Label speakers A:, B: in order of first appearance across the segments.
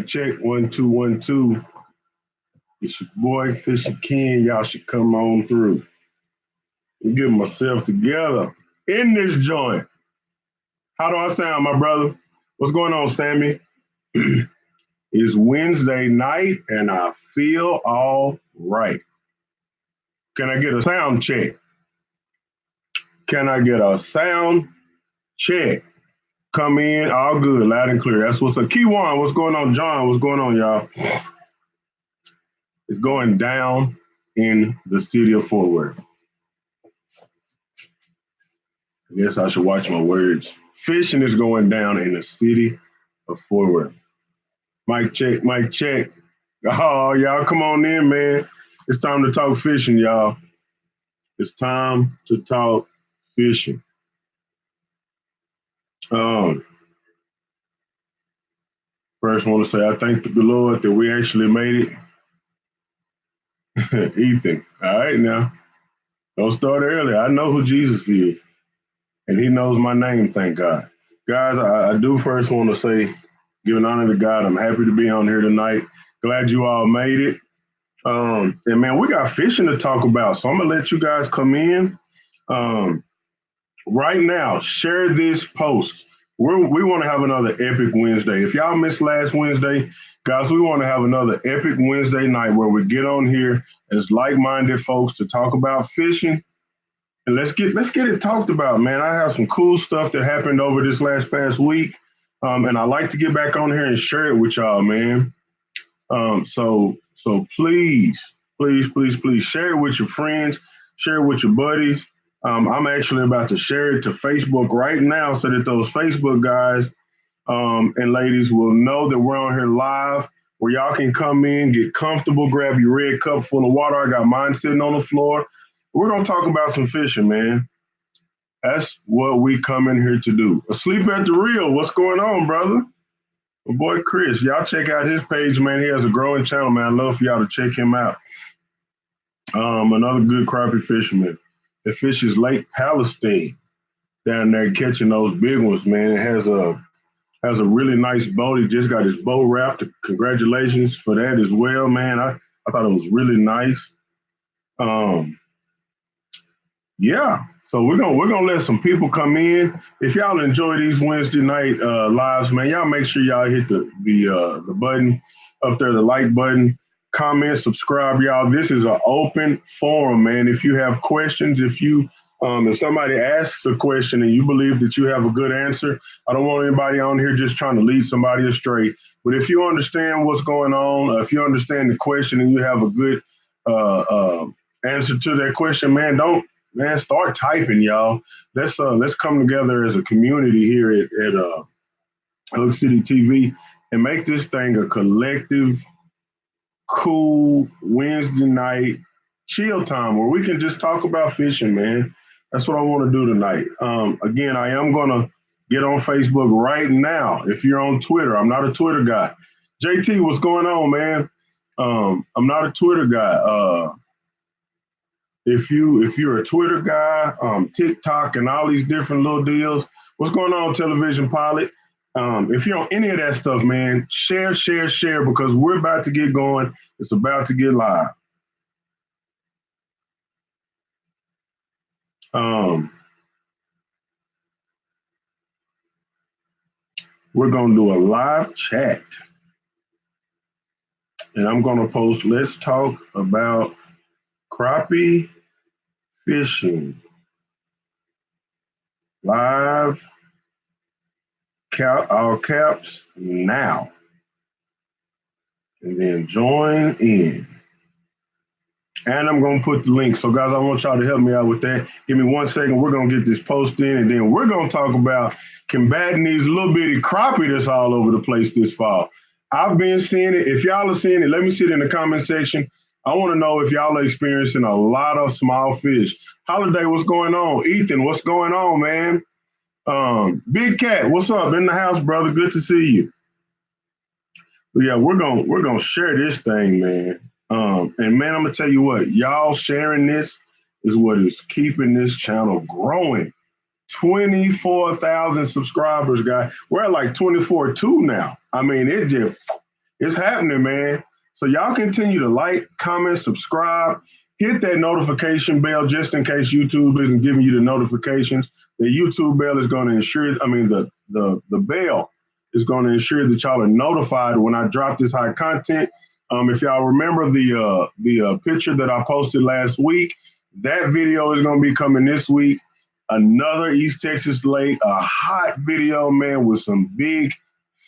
A: Mic check, 1 2 1 2. It's your boy Fishy Ken. Y'all should come on through. I'm getting myself together in this joint. How do I sound, my brother? What's going on, Sammy? It's Wednesday night and I feel all right. Can I get a sound check? Can I get a sound check? Come in, all good, loud and clear. That's what's up. Keywan, what's going on? John, what's going on, y'all? It's going down in the city of Fort Worth. I guess I should watch my words. Fishing is going down in the city of Fort Worth. Mic check, mic check. Oh, y'all come on in, man. It's time to talk fishing, y'all. It's time to talk fishing. First, I want to say I thank the Lord that we actually made it. Ethan, all right now. Don't start early. I know who Jesus is, and he knows my name, thank God. Guys, I do first want to say, giving honor to God, I'm happy to be on here tonight. Glad you all made it. And man, we got fishing to talk about, so I'm going to let you guys come in. Right now, share this post. We want to have another epic Wednesday. If y'all missed last Wednesday, guys, we want to have another epic Wednesday night where we get on here as like-minded folks to talk about fishing. And let's get it talked about, man. I have some cool stuff that happened over this past week. And I like to get back on here and share it with y'all, man. So please share it with your friends, share it with your buddies. I'm actually about to share it to Facebook right now so that those Facebook guys and ladies will know that we're on here live, where y'all can come in, get comfortable, grab your red cup full of water. I got mine sitting on the floor. We're going to talk about some fishing, man. That's what we come in here to do. Asleep at the Reel. What's going on, brother? My boy Chris. Y'all check out his page, man. He has a growing channel, man. I'd love for y'all to check him out. Another good crappie fisherman. It fishes Lake Palestine down there catching those big ones, man. It has a really nice boat. He just got his boat wrapped. Congratulations for that as well, man. I thought it was really nice. Yeah, so we're gonna let some people come in. If y'all enjoy these Wednesday night lives, man, y'all make sure y'all hit the button up there, the like button, comment, subscribe, y'all. This is an open forum, man. If you have questions, if somebody asks a question and you believe that you have a good answer, I don't want anybody on here just trying to lead somebody astray. But if you understand what's going on, if you understand the question and you have a good answer to that question, man, start typing, y'all. Let's come together as a community here at Hook City TV and make this thing a collective, cool Wednesday night chill time where we can just talk about fishing, man. That's what I want to do tonight. Again, I am gonna get on Facebook right now. If you're on Twitter, I'm not a Twitter guy. JT, what's going on, man? I'm not a Twitter guy. If you're a Twitter guy, TikTok and all these different little deals, what's going on, Television Pilot? If you're on any of that stuff, man, share, because we're about to get going. It's about to get live. We're going to do a live chat. And I'm going to post, let's talk about crappie fishing. Live, all caps, now. And then join in. And I'm going to put the link. So, guys, I want y'all to help me out with that. Give me 1 second. We're going to get this post in, and then we're going to talk about combating these little bitty crappie that's all over the place this fall. I've been seeing it. If y'all are seeing it, let me see it in the comment section. I want to know if y'all are experiencing a lot of small fish. Holiday, what's going on? Ethan, what's going on, man? Big Cat, what's up? In the house, brother. Good to see you. But yeah, we're gonna share this thing, man. And man, I'm gonna tell you what, y'all sharing this is what is keeping this channel growing. 24,000 subscribers, guys. We're at like 24.2 now. I mean, it It's happening, man. So y'all continue to like, comment, subscribe, hit that notification bell just in case YouTube isn't giving you the notifications. The YouTube bell is going to ensure, the bell is going to ensure that y'all are notified when I drop this high content. If y'all remember the picture that I posted last week, that video is going to be coming this week. Another East Texas lake, a hot video, man, with some big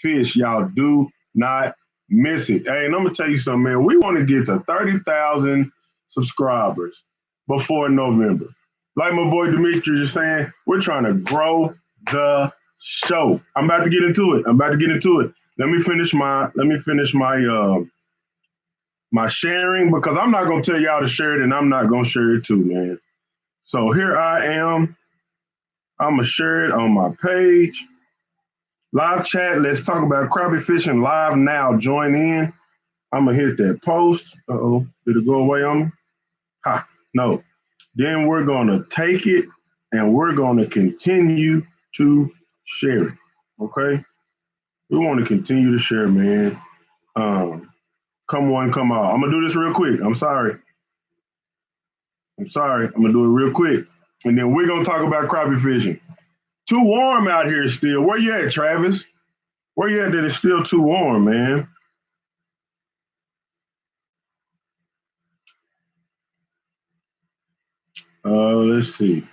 A: fish. Y'all do not miss it. Hey, and I'm gonna tell you something, man. We want to get to 30,000 subscribers before November. Like my boy Dimitri is saying, we're trying to grow the show. I'm about to get into it. Let me finish my my sharing, because I'm not gonna tell y'all to share it, and I'm not gonna share it too, man. So here I am. I'm gonna share it on my page. Live chat. Let's talk about crappie fishing live now. Join in. I'm gonna hit that post. Uh-oh, did it go away on me? Ha, no. Then we're gonna take it and we're gonna continue to share it. Okay? We want to continue to share, man. Come on, come on. I'm gonna do this real quick. I'm sorry. I'm gonna do it real quick. And then we're gonna talk about crappie fishing. Too warm out here still. Where you at, Travis? Where you at that it's still too warm, man? Let's see.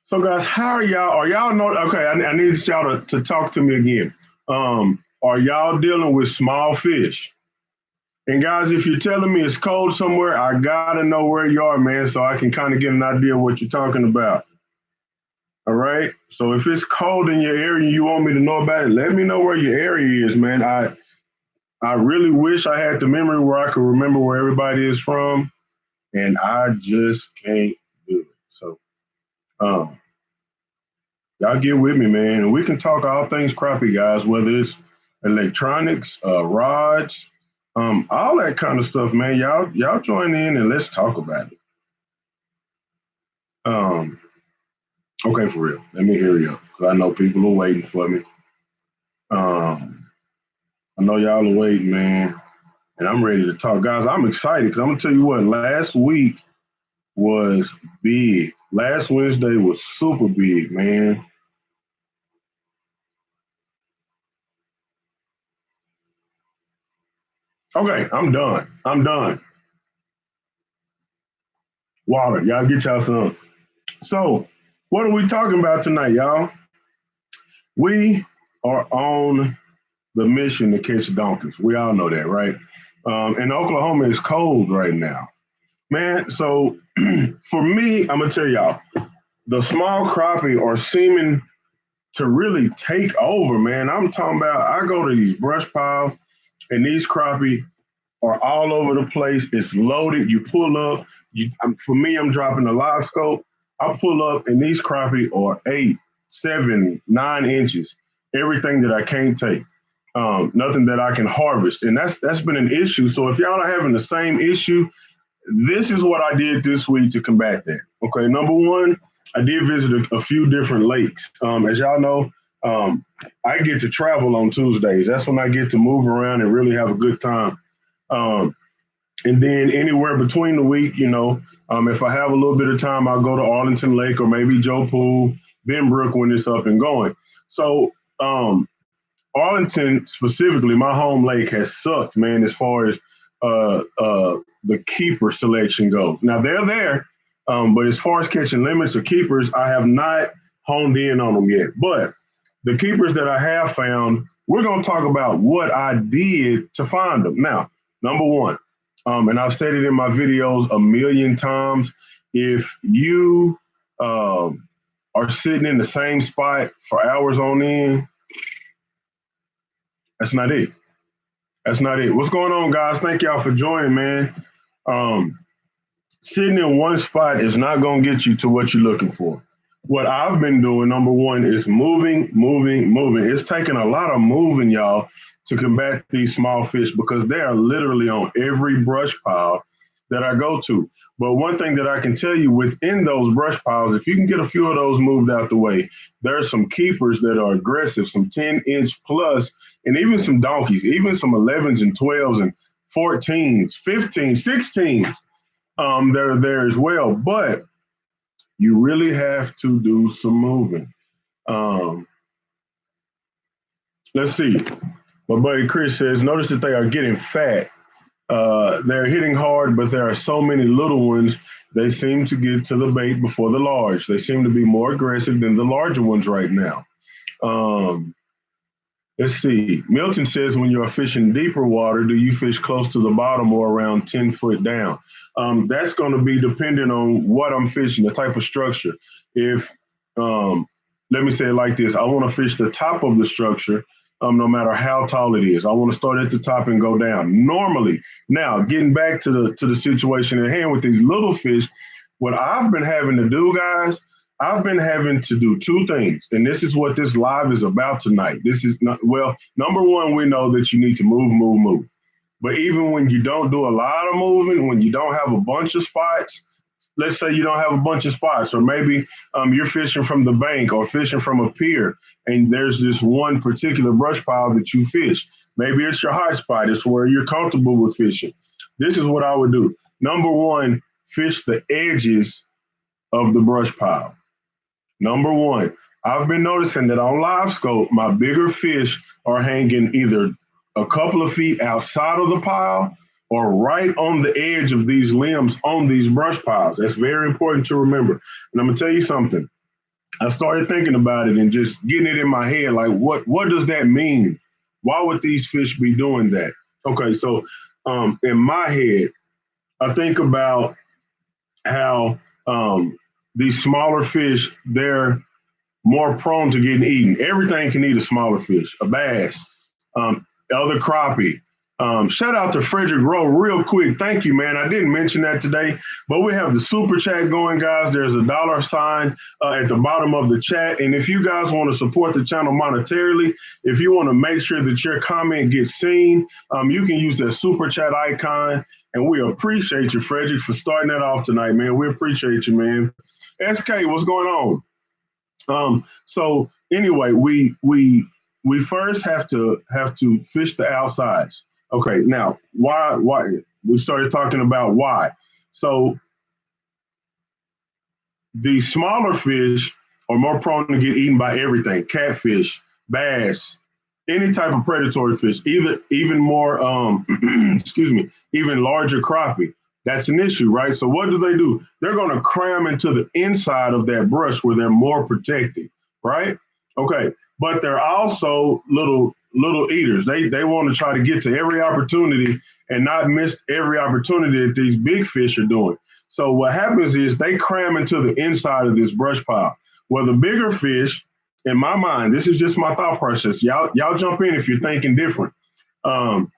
A: So, guys, how are y'all? Are y'all know? Okay, I need y'all to talk to me again. Are y'all dealing with small fish? And guys, if you're telling me it's cold somewhere, I gotta know where you are, man, so I can kind of get an idea of what you're talking about. All right. So if it's cold in your area and you want me to know about it, let me know where your area is, man. I really wish I had the memory where I could remember where everybody is from, and I just can't do it. So y'all get with me, man, and we can talk all things crappie, guys, whether it's electronics, rods, all that kind of stuff, man. Y'all join in and let's talk about it. Okay, for real. Let me hear you, because I know people are waiting for me. I know y'all are waiting, man, and I'm ready to talk. Guys, I'm excited because I'm going to tell you what, last week was big. Last Wednesday was super big, man. Okay, I'm done. Water, y'all get y'all some. So, what are we talking about tonight, y'all? We are on the mission to catch donkeys. We all know that, right? And Oklahoma is cold right now. Man, so for me, I'm going to tell y'all, the small crappie are seeming to really take over, man. I'm talking about, I go to these brush piles and these crappie are all over the place. It's loaded. You pull up. For me, I'm dropping a live scope. I pull up and these crappie are 8, 7, 9 inches. Everything that I can't take. Nothing that I can harvest. And that's been an issue. So if y'all are having the same issue, this is what I did this week to combat that. Okay, number one, I did visit a few different lakes. As y'all know, I get to travel on Tuesdays. That's when I get to move around and really have a good time. And then anywhere between the week, if I have a little bit of time, I'll go to Arlington Lake or maybe Joe Pool, Benbrook when it's up and going. So Arlington specifically, my home lake has sucked, man, as far as the keeper selection goes. Now they're there, but as far as catching limits of keepers, I have not honed in on them yet. But the keepers that I have found, we're going to talk about what I did to find them. Now, number one, and I've said it in my videos a million times, if you are sitting in the same spot for hours on end, that's not it. That's not it. What's going on, guys? Thank y'all for joining, man. Sitting in one spot is not going to get you to what you're looking for. What I've been doing, number one, is moving. It's taking a lot of moving, y'all, to combat these small fish because they are literally on every brush pile that I go to. But one thing that I can tell you within those brush piles, if you can get a few of those moved out the way, there are some keepers that are aggressive, some 10-inch plus, and even some donkeys, even some 11s and 12s and 14s, 15s, 16s that are there as well. But you really have to do some moving. Um, let's see. My buddy Chris says, notice that they are getting fat. They're hitting hard, but there are so many little ones. They seem to get to the bait before the large. They seem to be more aggressive than the larger ones right now. Um, let's see. Milton says, when you're fishing deeper water, do you fish close to the bottom or around 10 foot down? That's going to be dependent on what I'm fishing, the type of structure. If, um, let me say it like this, I want to fish the top of the structure, no matter how tall it is. I want to start at the top and go down. Normally, now getting back to the situation at hand with these little fish, what I've been having to do, guys, I've been having to do two things, and this is what this live is about tonight. This is not, well, number one, we know that you need to move, move, move. But even when you don't do a lot of moving, when you don't have a bunch of spots, let's say you don't have a bunch of spots, or maybe you're fishing from the bank or fishing from a pier, and there's this one particular brush pile that you fish. Maybe it's your hot spot. It's where you're comfortable with fishing. This is what I would do. Number one, fish the edges of the brush pile. Number one, I've been noticing that on live scope, my bigger fish are hanging either a couple of feet outside of the pile or right on the edge of these limbs on these brush piles. That's very important to remember. And I'm gonna tell you something. I started thinking about it and just getting it in my head, like what does that mean? Why would these fish be doing that? Okay, so in my head, I think about how these smaller fish, they're more prone to getting eaten. Everything can eat a smaller fish, a bass, other crappie. Shout out to Frederick Rowe real quick. Thank you, man. I didn't mention that today, but we have the super chat going, guys. There's a dollar sign at the bottom of the chat. And if you guys want to support the channel monetarily, if you want to make sure that your comment gets seen, you can use that super chat icon. And we appreciate you, Frederick, for starting that off tonight, man. We appreciate you, man. SK, what's going on? So anyway, we first have to fish the outsides. Okay, now why we started talking about why. So the smaller fish are more prone to get eaten by everything: catfish, bass, any type of predatory fish, even more excuse me, even larger crappie. That's an issue, right? So what do? They're going to cram into the inside of that brush where they're more protected, right? Okay, but they're also little eaters. They want to try to get to every opportunity and not miss every opportunity that these big fish are doing. So what happens is they cram into the inside of this brush pile. Well, the bigger fish, in my mind, this is just my thought process. Y'all jump in if you're thinking different. Um,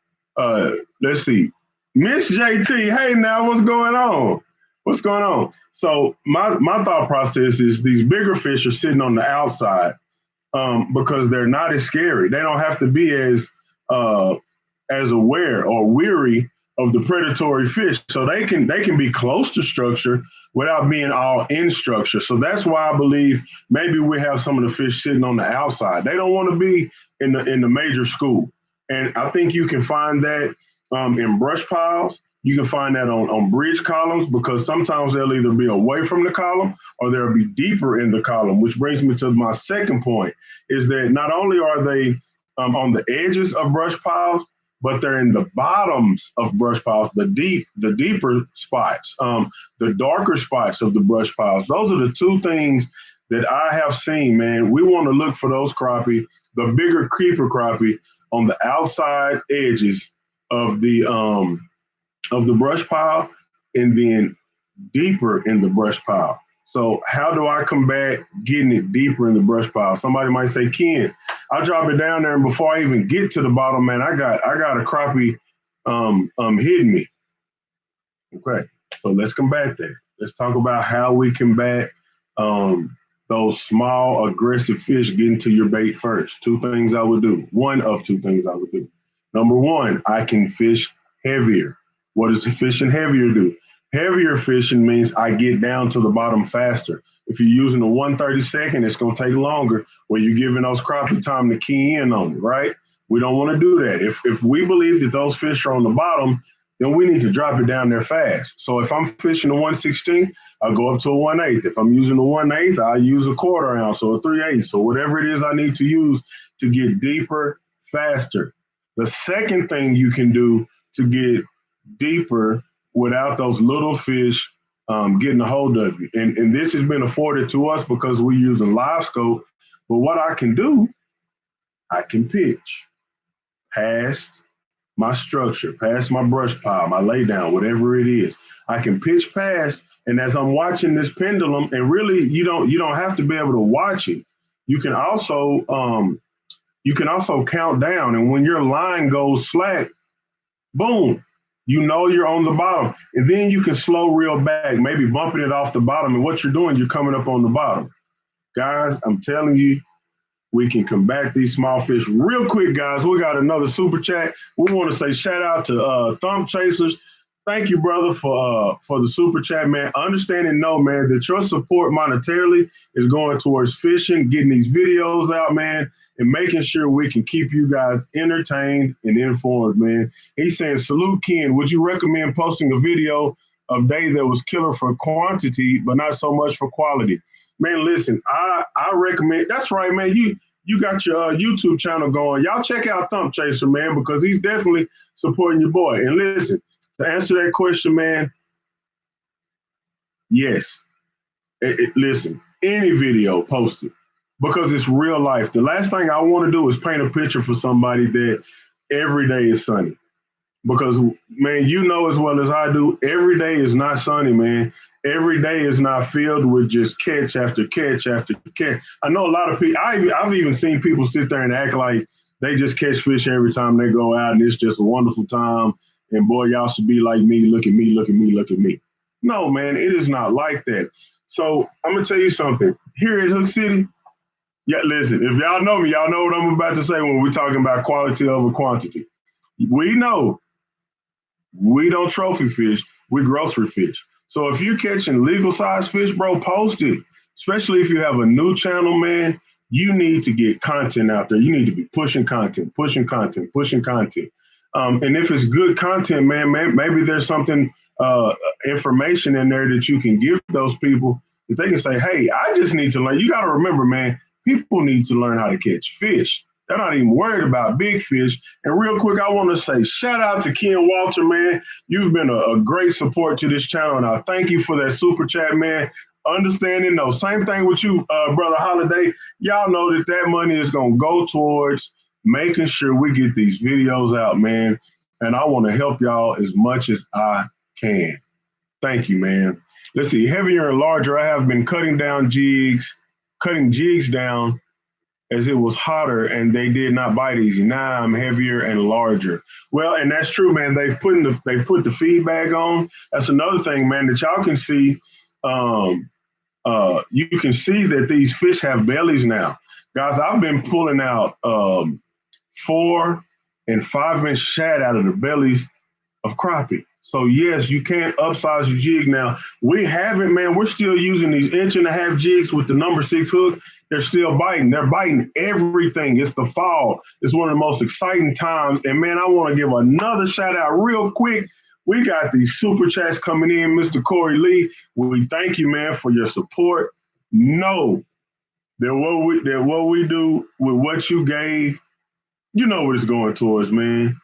A: let's see. Miss JT, hey now, what's going on? What's going on? So my thought process is these bigger fish are sitting on the outside because they're not as scary. They don't have to be as aware or weary of the predatory fish, so they can be close to structure without being all in structure. So that's why I believe maybe we have some of the fish sitting on the outside. They don't want to be in the major school, and I think you can find that in brush piles. You can find that on bridge columns because sometimes they'll either be away from the column or they'll be deeper in the column, which brings me to my second point, is that not only are they on the edges of brush piles, but they're in the bottoms of brush piles, the deeper spots, the darker spots of the brush piles. Those are the two things that I have seen, man. We want to look for those crappie, the bigger creeper crappie on the outside edges of the brush pile and then deeper in the brush pile. So how do I combat getting it deeper in the brush pile? Somebody might say, Ken, I drop it down there, and before I even get to the bottom, man, I got a crappie hitting me. Okay, so let's combat that. Let's talk about how we combat those small aggressive fish getting to your bait first. Two things I would do. One of two things I would do. Number one, I can fish heavier. What does fishing heavier do? Heavier fishing means I get down to the bottom faster. If you're using the 1/32, it's going to take longer when you're giving those crappie time to key in on it, right? We don't want to do that. If we believe that those fish are on the bottom, then we need to drop it down there fast. So if I'm fishing the 1/16, I'll go up to a 1/8. If I'm using the 1/8, I'll use a 1/4 ounce or a 3/8. So whatever it is I need to use to get deeper, faster. The second thing you can do to get deeper without those little fish getting a hold of you. And this has been afforded to us because we're using live scope. But what I can do, I can pitch past my structure, past my brush pile, my lay down, whatever it is. I can pitch past, and as I'm watching this pendulum, and really you don't have to be able to watch it. You can also count down, and when your line goes flat, boom, you know you're on the bottom. And then you can slow reel back, maybe bumping it off the bottom. And what you're doing, you're coming up on the bottom. Guys, I'm telling you, we can combat these small fish real quick, guys. We got another super chat. We want to say shout out to Thumb Chasers. Thank you, brother, for the super chat, man. Understand and know, man, that your support monetarily is going towards fishing, getting these videos out, man, and making sure we can keep you guys entertained and informed, man. He's saying, salute, Ken. Would you recommend posting a video of day that was killer for quantity, but not so much for quality? Man, listen, I recommend. That's right, man. You got your YouTube channel going. Y'all check out Thump Chaser, man, because he's definitely supporting your boy. And listen, to answer that question, man, yes. Listen, any video posted because it's real life. The last thing I want to do is paint a picture for somebody that every day is sunny. Because, man, you know as well as I do, every day is not sunny, man. Every day is not filled with just catch after catch after catch. I know a lot of people, I've even seen people sit there and act like they just catch fish every time they go out and it's just a wonderful time. And boy, y'all should be like me. Look at me, look at me, look at me. No, man, it is not like that. So I'm going to tell you something. Here at Hook City, yeah, listen, if y'all know me, y'all know what I'm about to say when we're talking about quality over quantity. We know we don't trophy fish, we grocery fish. So if you're catching legal size fish, bro, post it. Especially if you have a new channel, man, you need to get content out there. You need to be pushing content, pushing content, pushing content. And if it's good content, man, maybe there's something, information in there that you can give those people that they can say, hey, I just need to learn. You got to remember, man, people need to learn how to catch fish. They're not even worried about big fish. And real quick, I want to say shout out to Ken Walter, man. You've been a great support to this channel, and I thank you for that super chat, man. Understanding, though, same thing with you, Brother Holiday. Y'all know that money is going to go towards making sure we get these videos out, man. And I want to help y'all as much as I can. Thank you, man. Let's see, heavier and larger. I have been cutting jigs down as it was hotter and they did not bite easy. Now I'm heavier and larger. Well, and that's true, man. They've put the feedback on. That's another thing, man, that y'all can see. You can see that these fish have bellies now. Guys, I've been pulling out 4 and 5 inch shad out of the bellies of crappie. So yes, you can't upsize your jig now. We haven't, man. We're still using these 1.5 inch jigs with the number 6 hook. They're still biting. They're biting everything. It's the fall. It's one of the most exciting times. And man, I want to give another shout out real quick. We got these super chats coming in, Mr. Corey Lee. We thank you, man, for your support. Know that what we do with what you gave, you know what it's going towards, man.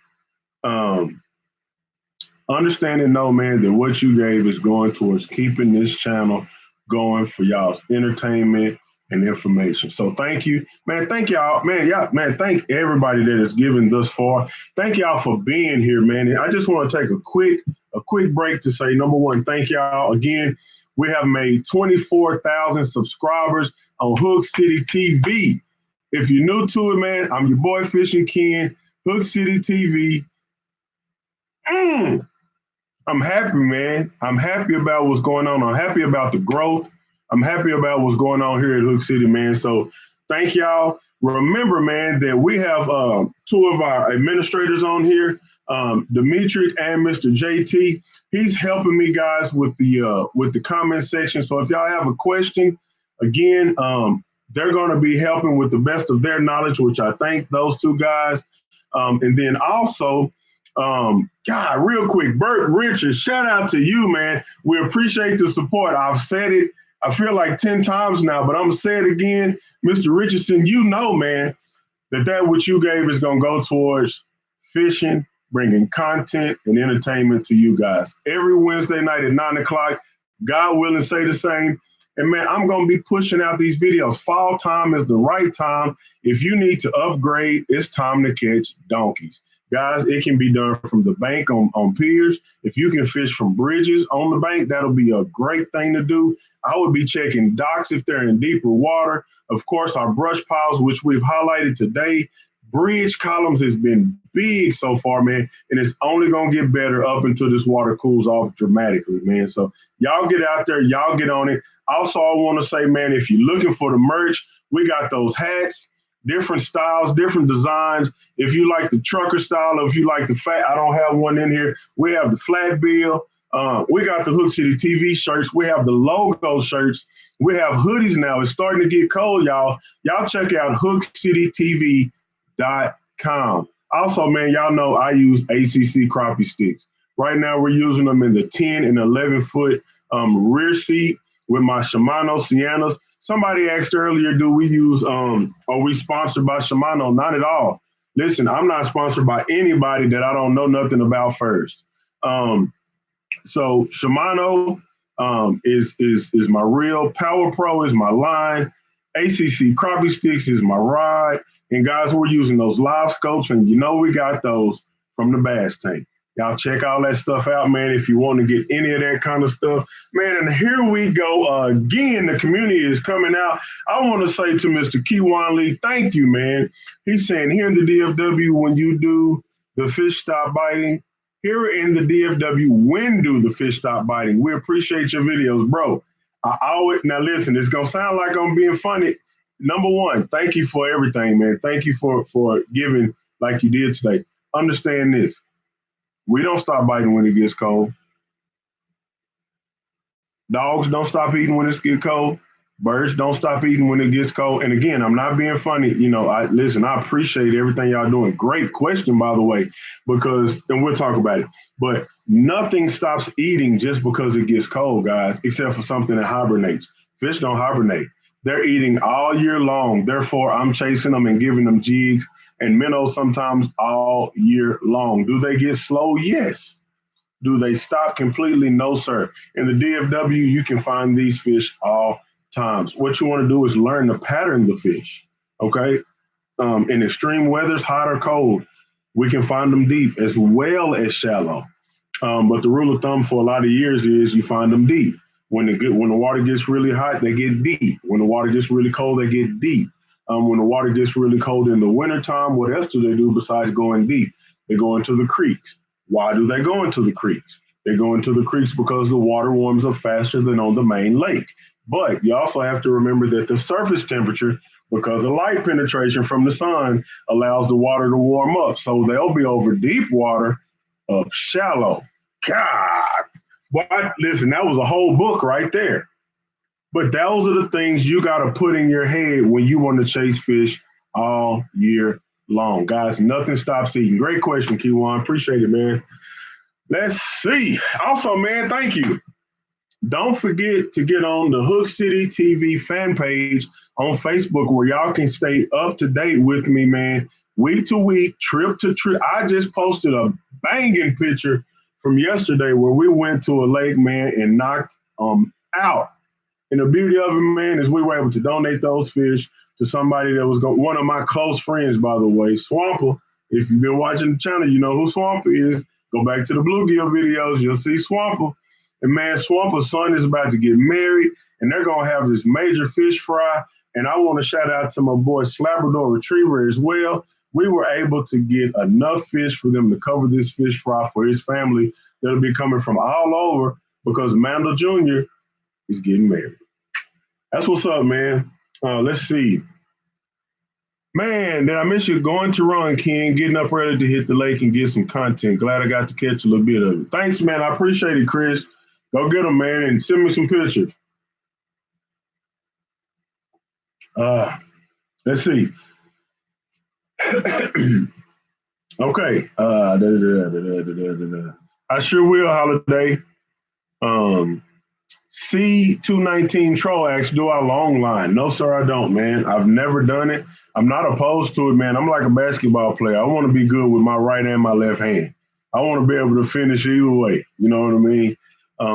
A: Understand and know, man, that what you gave is going towards keeping this channel going for y'all's entertainment and information. So thank you, man. Thank y'all, man. Thank everybody that has given thus far. Thank y'all for being here, man. And I just want to take a quick break to say, number one, thank y'all again. We have made 24,000 subscribers on Hook City TV. If you're new to it, man, I'm your boy Fishing Ken, Hook City TV. I'm happy, man. I'm happy about what's going on. I'm happy about the growth. I'm happy about what's going on here at Hook City, man. So thank y'all. Remember, man, that we have 2 of our administrators on here. Demetric and Mr. JT. He's helping me guys with the comment section. So if y'all have a question, again, they're going to be helping with the best of their knowledge, which I thank those two guys. And then also, God, real quick, Bert Richards, shout out to you, man. We appreciate the support. I've said it, I feel like 10 times now, but I'm going to say it again. Mr. Richardson, you know, man, that what you gave is going to go towards fishing, bringing content and entertainment to you guys. Every Wednesday night at 9 o'clock, God willing, say the same. And man, I'm going to be pushing out these videos. Fall time is the right time. If you need to upgrade, it's time to catch donkeys. Guys, it can be done from the bank on piers. If you can fish from bridges on the bank, that'll be a great thing to do. I would be checking docks if they're in deeper water. Of course, our brush piles, which we've highlighted today. Bridge columns has been big so far, man, and it's only going to get better up until this water cools off dramatically, man. So y'all get out there, y'all get on it. Also, I want to say, man, if you're looking for the merch, we got those hats, different styles, different designs. If you like the trucker style, or if you like the fat, I don't have one in here. We have the flat bill. We got the Hook City TV shirts. We have the logo shirts. We have hoodies now. It's starting to get cold, y'all. Y'all check out hookcitytv.com. Also, man, y'all know I use ACC crappie sticks. Right now, we're using them in the 10 and 11 foot rear seat with my Shimano Siennas. Somebody asked earlier, do we use, are we sponsored by Shimano? Not at all. Listen, I'm not sponsored by anybody that I don't know nothing about first. So Shimano is my reel. Power Pro is my line. ACC crappie sticks is my rod. And guys, we're using those live scopes, and you know we got those from the Bass Tank. Y'all check all that stuff out, man, if you want to get any of that kind of stuff. Man, and here we go again. The community is coming out. I want to say to Mr. Kiwan Lee, thank you, man. He's saying here in the DFW, when you do the fish stop biting, here in the DFW, when do the fish stop biting? We appreciate your videos, bro. Now listen, it's going to sound like I'm being funny. Number one, thank you for everything, man. Thank you for giving like you did today. Understand this. We don't stop biting when it gets cold. Dogs don't stop eating when it gets cold. Birds don't stop eating when it gets cold. And again, I'm not being funny. You know, I appreciate everything y'all doing. Great question, by the way, and we'll talk about it. But nothing stops eating just because it gets cold, guys, except for something that hibernates. Fish don't hibernate. They're eating all year long. Therefore, I'm chasing them and giving them jigs and minnows sometimes all year long. Do they get slow? Yes. Do they stop completely? No, sir. In the DFW, you can find these fish all times. What you want to do is learn to pattern the fish, okay? In extreme weathers, hot or cold, we can find them deep as well as shallow. But the rule of thumb for a lot of years is you find them deep. When the water gets really hot, they get deep. When the water gets really cold, they get deep. When the water gets really cold in the wintertime, what else do they do besides going deep? They go into the creeks. Why do they go into the creeks? They go into the creeks because the water warms up faster than on the main lake. But you also have to remember that the surface temperature, because of light penetration from the sun, allows the water to warm up. So they'll be over deep water up shallow. God. But listen, that was a whole book right there. But those are the things you got to put in your head when you want to chase fish all year long. Guys, nothing stops eating. Great question, Kiwan. Appreciate it, man. Let's see. Also, man, thank you. Don't forget to get on the Hook City TV fan page on Facebook where y'all can stay up to date with me, man. Week to week, trip to trip. I just posted a banging picture from yesterday where we went to a lake, man, and knocked out. And the beauty of it, man, is we were able to donate those fish to somebody that was one of my close friends, by the way, Swamper. If you've been watching the channel, you know who Swamper is. Go back to the Bluegill videos, you'll see Swamper. And man, Swamper's son is about to get married, and they're gonna have this major fish fry. And I want to shout out to my boy Labrador Retriever as well. We were able to get enough fish for them to cover this fish fry for his family that'll be coming from all over because Mandel Jr. is getting married. That's what's up, man. Let's see. Man, did I miss you going to run, Ken? Getting up early to hit the lake and get some content. Glad I got to catch a little bit of it. Thanks, man. I appreciate it, Chris. Go get them, man, and send me some pictures. Uh, let's see. Okay. I sure will, Holiday. Um, C219 Troll asks, do I long line? No, sir, I don't, man. I've never done it. I'm not opposed to it, man. I'm like a basketball player. I want to be good with my right and my left hand. I want to be able to finish either way. You know what I mean?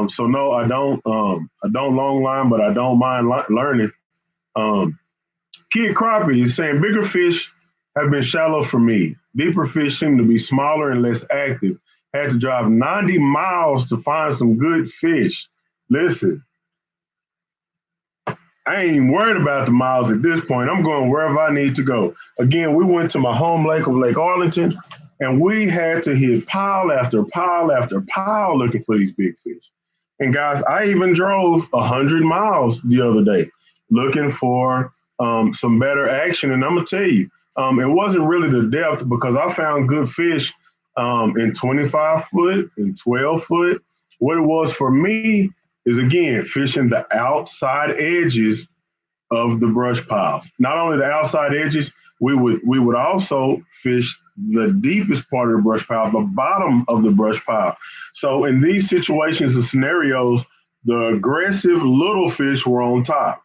A: So no, I don't. I don't long line, but I don't mind learning. Um, Kid Crappie is saying bigger fish have been shallow for me. Deeper fish seem to be smaller and less active. Had to drive 90 miles to find some good fish. Listen, I ain't even worried about the miles at this point. I'm going wherever I need to go. Again, we went to my home lake of Lake Arlington, and we had to hit pile after pile after pile looking for these big fish. And guys, I even drove 100 miles the other day looking for some better action. And I'm going to tell you, it wasn't really the depth because I found good fish in 25 foot and 12 foot. What it was for me is, again, fishing the outside edges of the brush piles. Not only the outside edges, we would also fish the deepest part of the brush pile, the bottom of the brush pile. So in these situations and scenarios, the aggressive little fish were on top.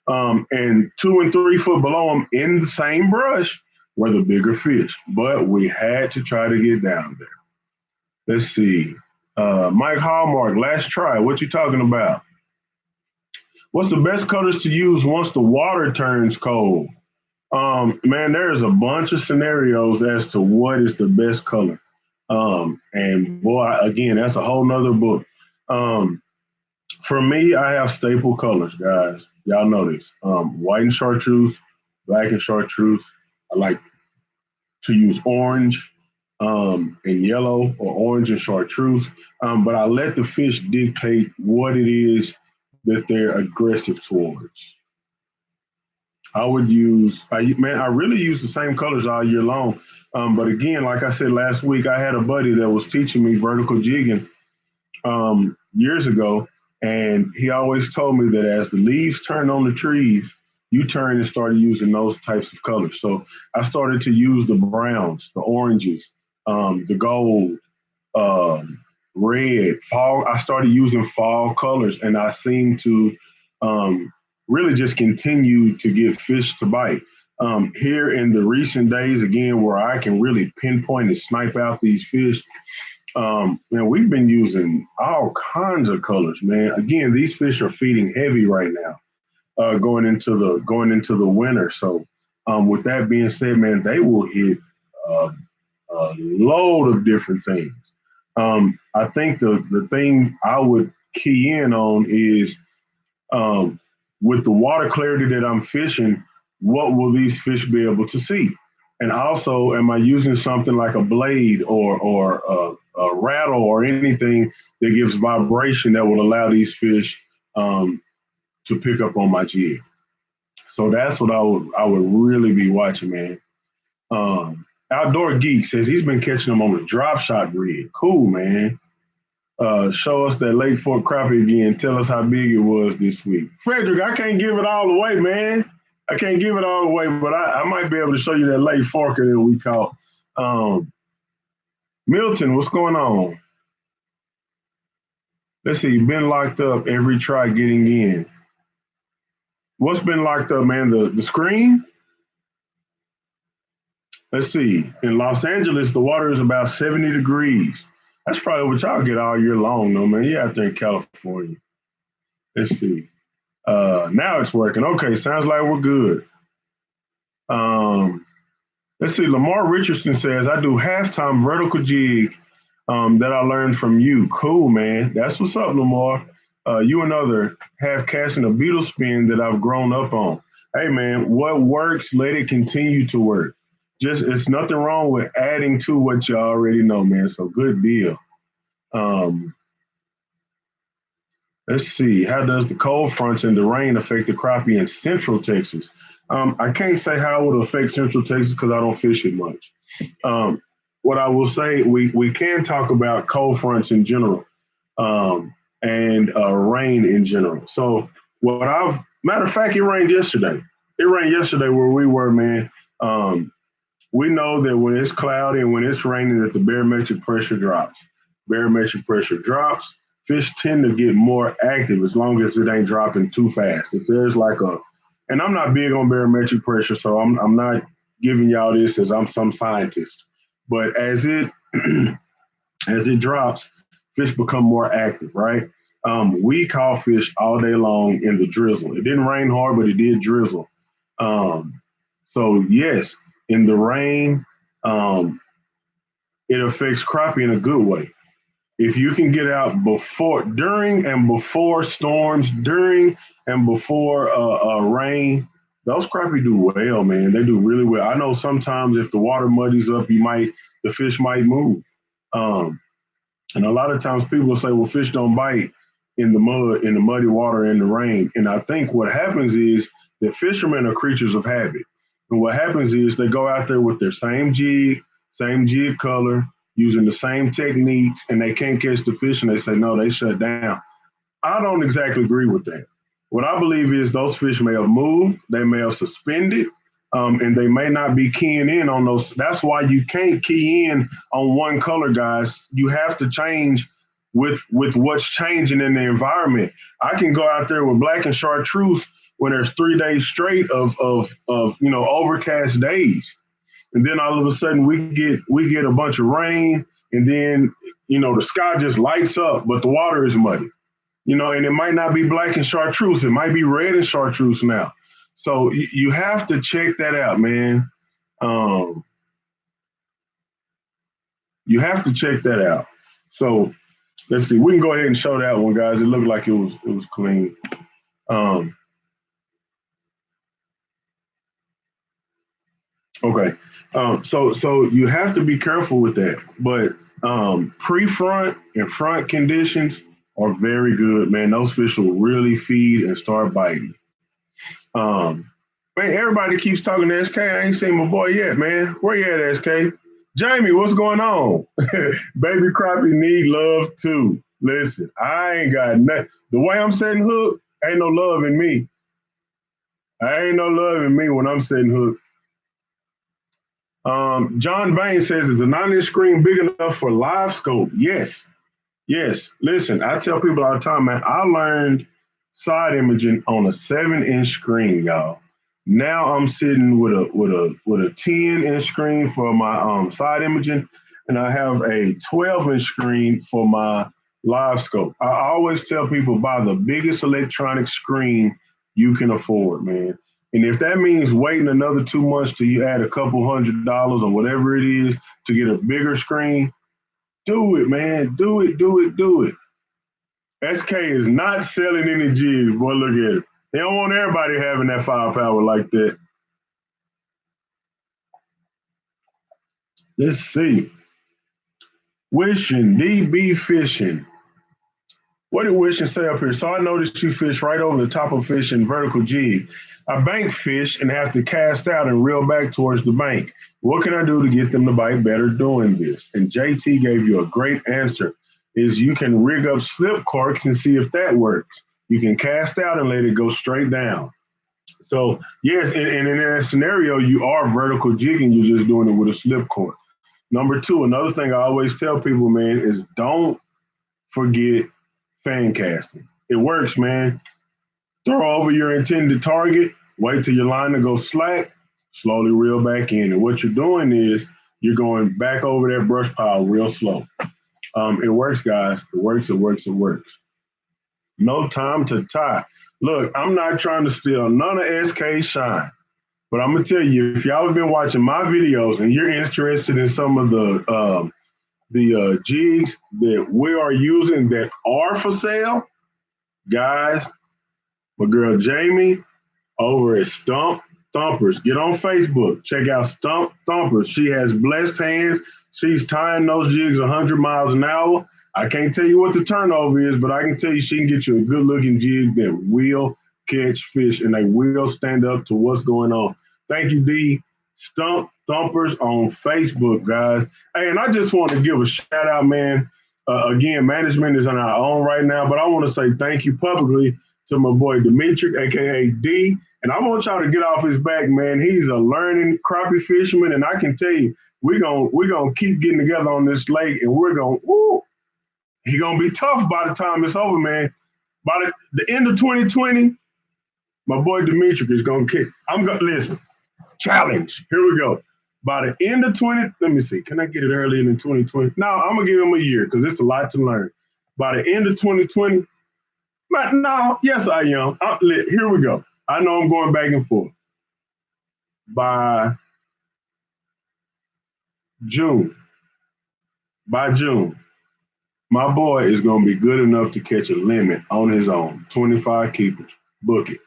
A: And 2 and 3 foot below them in the same brush were the bigger fish. But we had to try to get down there. Let's see. Mike Hallmark, last try. What you talking about? What's the best colors to use once the water turns cold? Man, there's a bunch of scenarios as to what is the best color. And boy, again, that's a whole nother book. Um, for me, I have staple colors, guys. Y'all know this. White and chartreuse, black and chartreuse. I like to use orange and yellow, or orange and chartreuse. But I let the fish dictate what it is that they're aggressive towards. I really use the same colors all year long. But again, like I said last week, I had a buddy that was teaching me vertical jigging years ago. And he always told me that as the leaves turn on the trees, you turn and start using those types of colors. So I started to use the browns, the oranges, the gold, um, red, fall. I started using fall colors, and I seem to um, really just continue to get fish to bite. Here in the recent days, again, where I can really pinpoint and snipe out these fish, man, we've been using all kinds of colors, man. Again, these fish are feeding heavy right now, going into the winter. So, with that being said, man, they will hit uh, a load of different things. I think the thing I would key in on is um, with the water clarity that I'm fishing, what will these fish be able to see? And also, am I using something like a blade or a rattle or anything that gives vibration that will allow these fish to pick up on my jig? So that's what I would really be watching, man. Outdoor Geek says he's been catching them on the drop shot rig. Cool, man. Show us that Lake Fort crappie again. Tell us how big it was this week. Frederick, I can't give it all away, man. I can't give it all away, but I might be able to show you that Lake Forker that we caught. Um, Milton, what's going on? Let's see. Been locked up every try getting in. What's been locked up, man? The screen? Let's see. In Los Angeles, the water is about 70 degrees. That's probably what y'all get all year long, though, man. You out there in California. Let's see. Now it's working. Okay, sounds like we're good. Um, let's see. Lamar Richardson says, I do halftime vertical jig that I learned from you. Cool, man. That's what's up, Lamar. You and other have casting a beetle spin that I've grown up on. Hey, man, what works, let it continue to work. Just it's nothing wrong with adding to what you already know, man. So good deal. Um, let's see. How does the cold fronts and the rain affect the crappie in Central Texas? I can't say how it would affect Central Texas because I don't fish it much. Um, what I will say, we can talk about cold fronts in general, um, and rain in general. So matter of fact, it rained yesterday. It rained yesterday where we were, man. Um, we know that when it's cloudy and when it's raining, that the barometric pressure drops. Barometric pressure drops. Fish tend to get more active as long as it ain't dropping too fast. If there's like and I'm not big on barometric pressure, so I'm not giving y'all this as I'm some scientist. But as it as it drops, fish become more active, right? We caught fish all day long in the drizzle. It didn't rain hard, but it did drizzle. Um, so yes, in the rain, um, it affects crappie in a good way. If you can get out during and before storms, during and before rain, those crappie do well, man. They do really well. I know sometimes if the water muddies up, the fish might move. Um, and a lot of times people will say, well, fish don't bite in the mud, in the muddy water, in the rain. And I think what happens is that fishermen are creatures of habit. And what happens is they go out there with their same jig color, using the same techniques, and they can't catch the fish and they say, no, they shut down. I don't exactly agree with that. What I believe is those fish may have moved, they may have suspended, and they may not be keying in on those. That's why you can't key in on one color, guys. You have to change with what's changing in the environment. I can go out there with black and chartreuse when there's 3 days straight of overcast days, and then all of a sudden we get a bunch of rain, and then the sky just lights up, but the water is muddy. And it might not be black and chartreuse. It might be red and chartreuse now. So you have to check that out, man. Um, you have to check that out. So let's see. We can go ahead and show that one, guys. It looked like it was clean. Um, okay. So you have to be careful with that. But pre-front and front conditions are very good, man. Those fish will really feed and start biting. Um, Man, everybody keeps talking to SK. I ain't seen my boy yet, man. Where you at, SK? Jamie, what's going on? Baby crappie need love too. Listen, I ain't got nothing. The way I'm setting hook, ain't no love in me. I ain't no love in me when I'm setting hook. John Bain says, is a 9-inch screen big enough for live scope? Yes. Yes. Listen, I tell people all the time, man, I learned side imaging on a 7-inch screen, y'all. Now I'm sitting with a 10-inch screen for my side imaging, and I have a 12-inch screen for my live scope. I always tell people buy the biggest electronic screen you can afford, man. And if that means waiting another 2 months till you add a couple $100 or whatever it is to get a bigger screen, do it, man. Do it, do it, do it. SK is not selling any jigs, boy. Look at it. They don't want everybody having that firepower like that. Let's see. Wishing, DB fishing. What did Wishing say up here? So I noticed you fish right over the top of fish in vertical jig. I bank fish and have to cast out and reel back towards the bank. What can I do to get them to bite better doing this? And JT gave you a great answer. Is you can rig up slip corks and see if that works. You can cast out and let it go straight down. So yes, and in that scenario, you are vertical jigging. You're just doing it with a slip cord. Number two, another thing I always tell people, man, is don't forget fan casting. It works, man. Throw over your intended target, wait till your line to go slack, slowly reel back in. And what you're doing is you're going back over that brush pile real slow. It works, guys. It works, it works, it works. No time to tie. Look, I'm not trying to steal none of SK shine, but I'm gonna tell you, if y'all have been watching my videos and you're interested in some of the jigs that we are using that are for sale, guys, my girl Jamie over at Stump Thumpers. Get on Facebook. Check out Stump Thumpers. She has blessed hands. She's tying those jigs 100 miles an hour. I can't tell you what the turnover is, but I can tell you she can get you a good-looking jig that will catch fish, and they will stand up to what's going on. Thank you, D. Stump Thumpers on Facebook, guys. Hey, and I just want to give a shout out, man. Again, management is on our own right now, but I want to say thank you publicly to my boy Dimitri, aka D. And I want y'all to get off his back, man. He's a learning crappie fisherman, and I can tell you, we're gonna keep getting together on this lake, and we're gonna he gonna be tough by the time it's over, man. By the end of 2020, my boy Dimitri is gonna kick. I'm gonna listen. Challenge. Here we go. By the end of 20, let me see. Can I get it earlier in 2020? No, I'm gonna give him a year because it's a lot to learn. By the end of 2020, no, yes, I am. Here we go. I know I'm going back and forth. By June, my boy is gonna be good enough to catch a limit on his own. 25 keepers. Book it.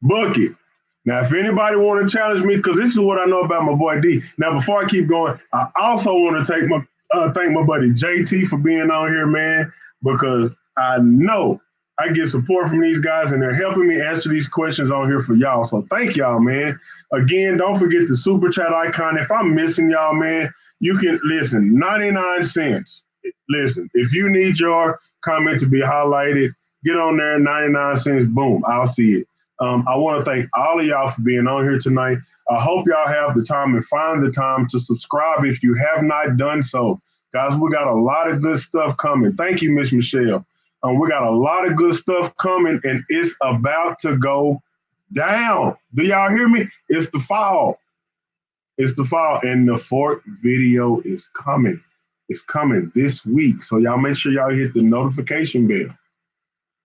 A: Book it. Now, if anybody want to challenge me, because this is what I know about my boy D. Now, before I keep going, I also want to thank my buddy JT for being on here, man, because I know I get support from these guys, and they're helping me answer these questions on here for y'all. So thank y'all, man. Again, don't forget the super chat icon. If I'm missing y'all, man, you can listen. 99 cents. Listen, if you need your comment to be highlighted, get on there. 99 cents. Boom, I'll see it. I want to thank all of y'all for being on here tonight. I hope y'all have the time and find the time to subscribe if you have not done so. Guys, we got a lot of good stuff coming. Thank you, Miss Michelle. We got a lot of good stuff coming, and it's about to go down. Do y'all hear me? It's the fall. It's the fall, and the fourth video is coming. It's coming this week, so y'all make sure y'all hit the notification bell.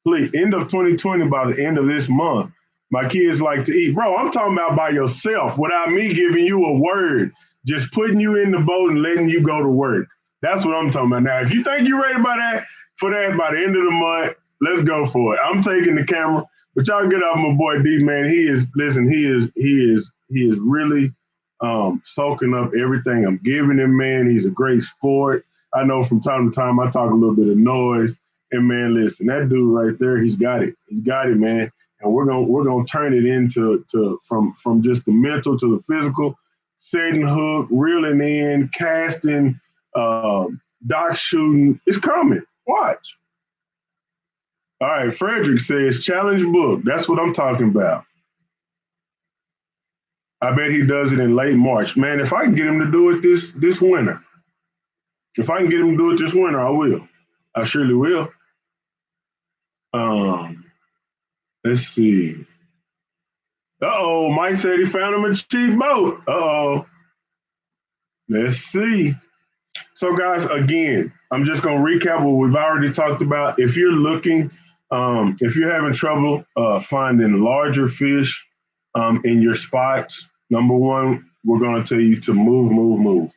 A: Please, end of 2020, by the end of this month, my kids like to eat. Bro, I'm talking about by yourself without me giving you a word, just putting you in the boat and letting you go to work. That's what I'm talking about. Now, if you think you're ready by the end of the month, let's go for it. I'm taking the camera, but y'all get off my boy D, man. He is really soaking up everything I'm giving him, man. He's a great sport. I know from time to time I talk a little bit of noise. And man, listen, that dude right there, he's got it. He's got it, man. And we're gonna turn it into from just the mental to the physical, setting hook, reeling in, casting, dock shooting. It's coming. Watch. All right, Frederick says challenge book. That's what I'm talking about. I bet he does it in late March. Man, if I can get him to do it this winter, I will. I surely will. Let's see. Uh-oh, Mike said he found him a cheap boat. Uh-oh. Let's see. So, guys, again, I'm just going to recap what we've already talked about. If you're looking, if you're having trouble finding larger fish in your spots, number one, we're going to tell you to move.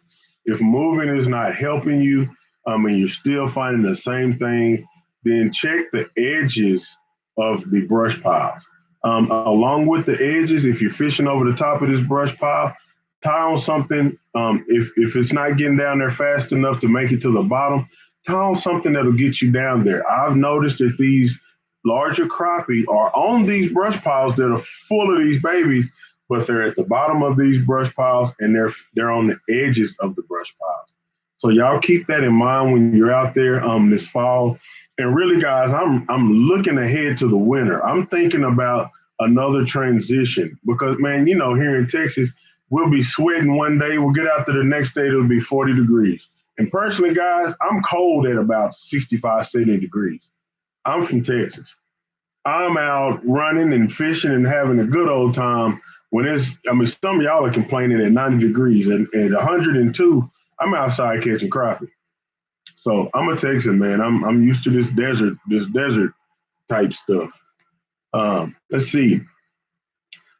A: If moving is not helping you and you're still finding the same thing, then check the edges of the brush piles. Along with the edges, if you're fishing over the top of this brush pile, tie on something. If it's not getting down there fast enough to make it to the bottom, tie on something that'll get you down there. I've noticed that these larger crappie are on these brush piles that are full of these babies, but they're at the bottom of these brush piles and they're on the edges of the brush piles. So y'all keep that in mind when you're out there this fall. And really, guys, I'm looking ahead to the winter. I'm thinking about another transition because, man, you know, here in Texas, we'll be sweating one day. We'll get out there the next day, it'll be 40 degrees. And personally, guys, I'm cold at about 65, 70 degrees. I'm from Texas. I'm out running and fishing and having a good old time when some of y'all are complaining at 90 degrees. And at 102, I'm outside catching crappie. So I'm a Texan, man. I'm used to this desert type stuff. Let's see.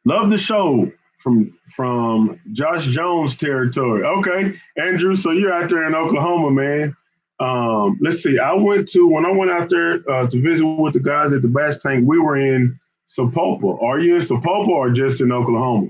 A: Love the show from Josh Jones territory. Okay, Andrew. So you're out there in Oklahoma, man. Let's see. When I went out there to visit with the guys at the Bass Tank, we were in Sapulpa. Are you in Sapulpa or just in Oklahoma?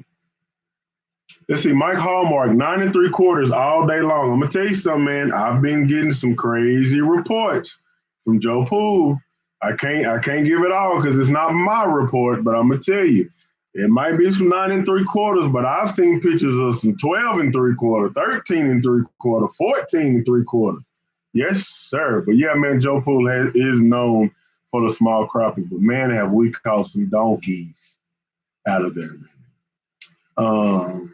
A: Let's see, Mike Hallmark, 9 3/4 all day long. I'm gonna tell you something, man. I've been getting some crazy reports from Joe Poole I can't give it all because it's not my report, but I'm gonna tell you, it might be some 9 3/4, but I've seen pictures of some 12 3/4, 13 3/4, 14 3/4. Yes, sir. But yeah, man, Joe Pool is known for the small crappie, but man, have we caught some donkeys out of there, man. Um,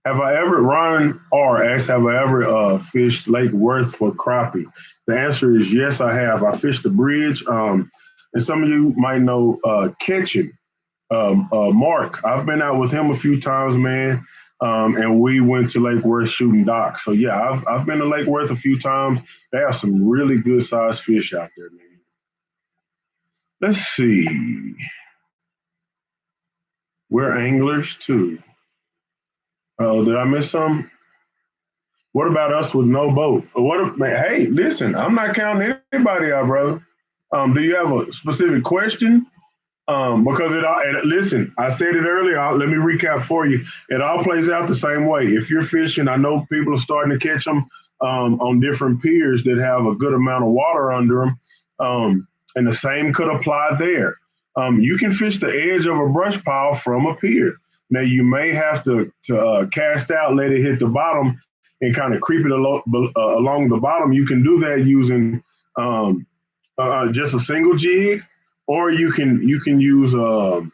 A: have I ever, Ron R asked, have I ever fished Lake Worth for crappie? The answer is yes, I have. I fished the bridge. And some of you might know Catching, Mark. I've been out with him a few times, man. And we went to Lake Worth shooting docks. So yeah, I've been to Lake Worth a few times. They have some really good sized fish out there, man. Let's see. We're anglers too. Oh, did I miss some? What about us with no boat? What if, man, hey, listen, I'm not counting anybody out, brother. Do you have a specific question? Because listen, I said it earlier. Let me recap for you. It all plays out the same way. If you're fishing, I know people are starting to catch them on different piers that have a good amount of water under them. And the same could apply there. You can fish the edge of a brush pile from a pier. Now, you may have to cast out, let it hit the bottom, and kind of creep it along the bottom. You can do that using just a single jig, or you can use a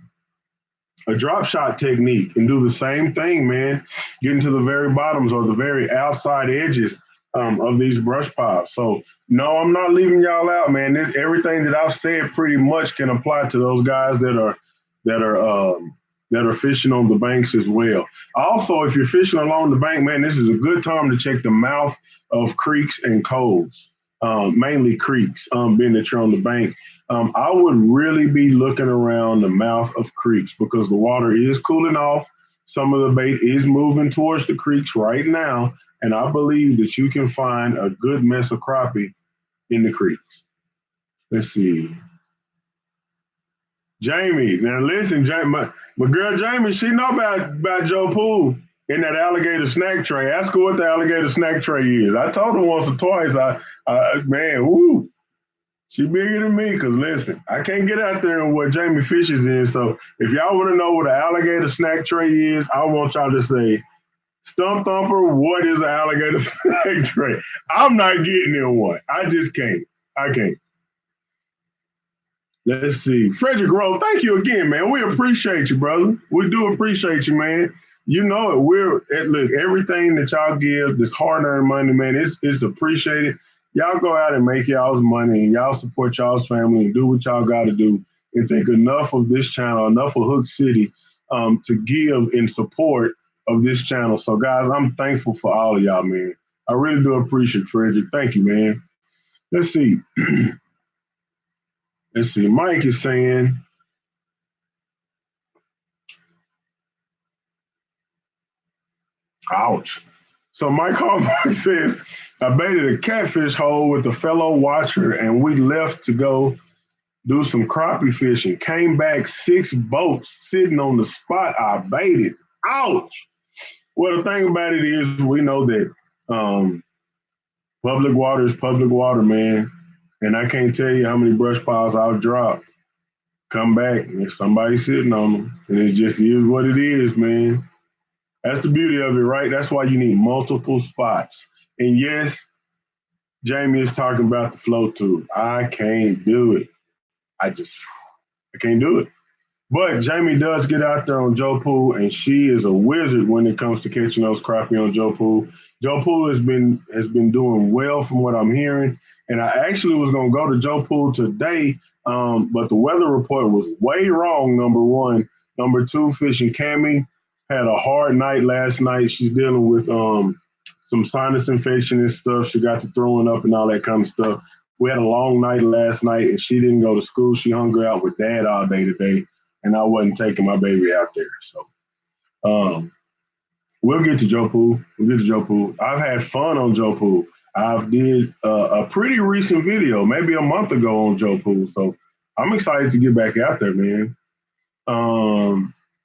A: drop shot technique and do the same thing, man. Getting to the very bottoms or the very outside edges of these brush piles. So no, I'm not leaving y'all out, man. Everything that I've said pretty much can apply to those guys that are fishing on the banks as well. Also, if you're fishing along the bank, man, this is a good time to check the mouth of creeks and coves, mainly creeks, being that you're on the bank. I would really be looking around the mouth of creeks because the water is cooling off. Some of the bait is moving towards the creeks right now, and I believe that you can find a good mess of crappie in the creeks. Let's see. Jamie, now listen, Jamie, my girl Jamie, she know about Joe Pool in that alligator snack tray. Ask her what the alligator snack tray is. I told her once or twice. Man, woo, she bigger than me. Cause listen, I can't get out there and what Jamie fishes in. So if y'all want to know what an alligator snack tray is, I want y'all to say, Stump Thumper, what is an alligator snack tray? I'm not getting in one. I just can't. I can't. Let's see. Frederick Rowe, thank you again, man. We appreciate you, brother. We do appreciate you, man. You know it. Look, everything that y'all give, this hard-earned money, man, it's appreciated. Y'all go out and make y'all's money and y'all support y'all's family and do what y'all got to do and think enough of this channel, enough of Hook City to give in support of this channel. So, guys, I'm thankful for all of y'all, man. I really do appreciate Frederick. Thank you, man. Let's see. Let's see. Mike is saying, ouch. So Mike Hallmark says, I baited a catfish hole with a fellow watcher and we left to go do some crappie fishing. Came back 6 boats sitting on the spot I baited. Ouch. Well, the thing about it is we know that public water is public water, man. And I can't tell you how many brush piles I've dropped. Come back and somebody's sitting on them. And it just is what it is, man. That's the beauty of it, right? That's why you need multiple spots. And yes, Jamie is talking about the flow tube. I can't do it. I can't do it. But Jamie does get out there on Joe Pool, and she is a wizard when it comes to catching those crappie on Joe Pool. Joe Pool has been doing well from what I'm hearing. And I actually was going to go to Joe Pool today, but the weather report was way wrong, number one. Number two, fishing Cammy had a hard night last night. She's dealing with some sinus infection and stuff. She got to throwing up and all that kind of stuff. We had a long night last night, and she didn't go to school. She hung out with Dad all day today, and I wasn't taking my baby out there. So we'll get to Joe Pool. I've had fun on Joe Pool. I've did a pretty recent video, maybe a month ago on Joe Pool. So I'm excited to get back out there, man.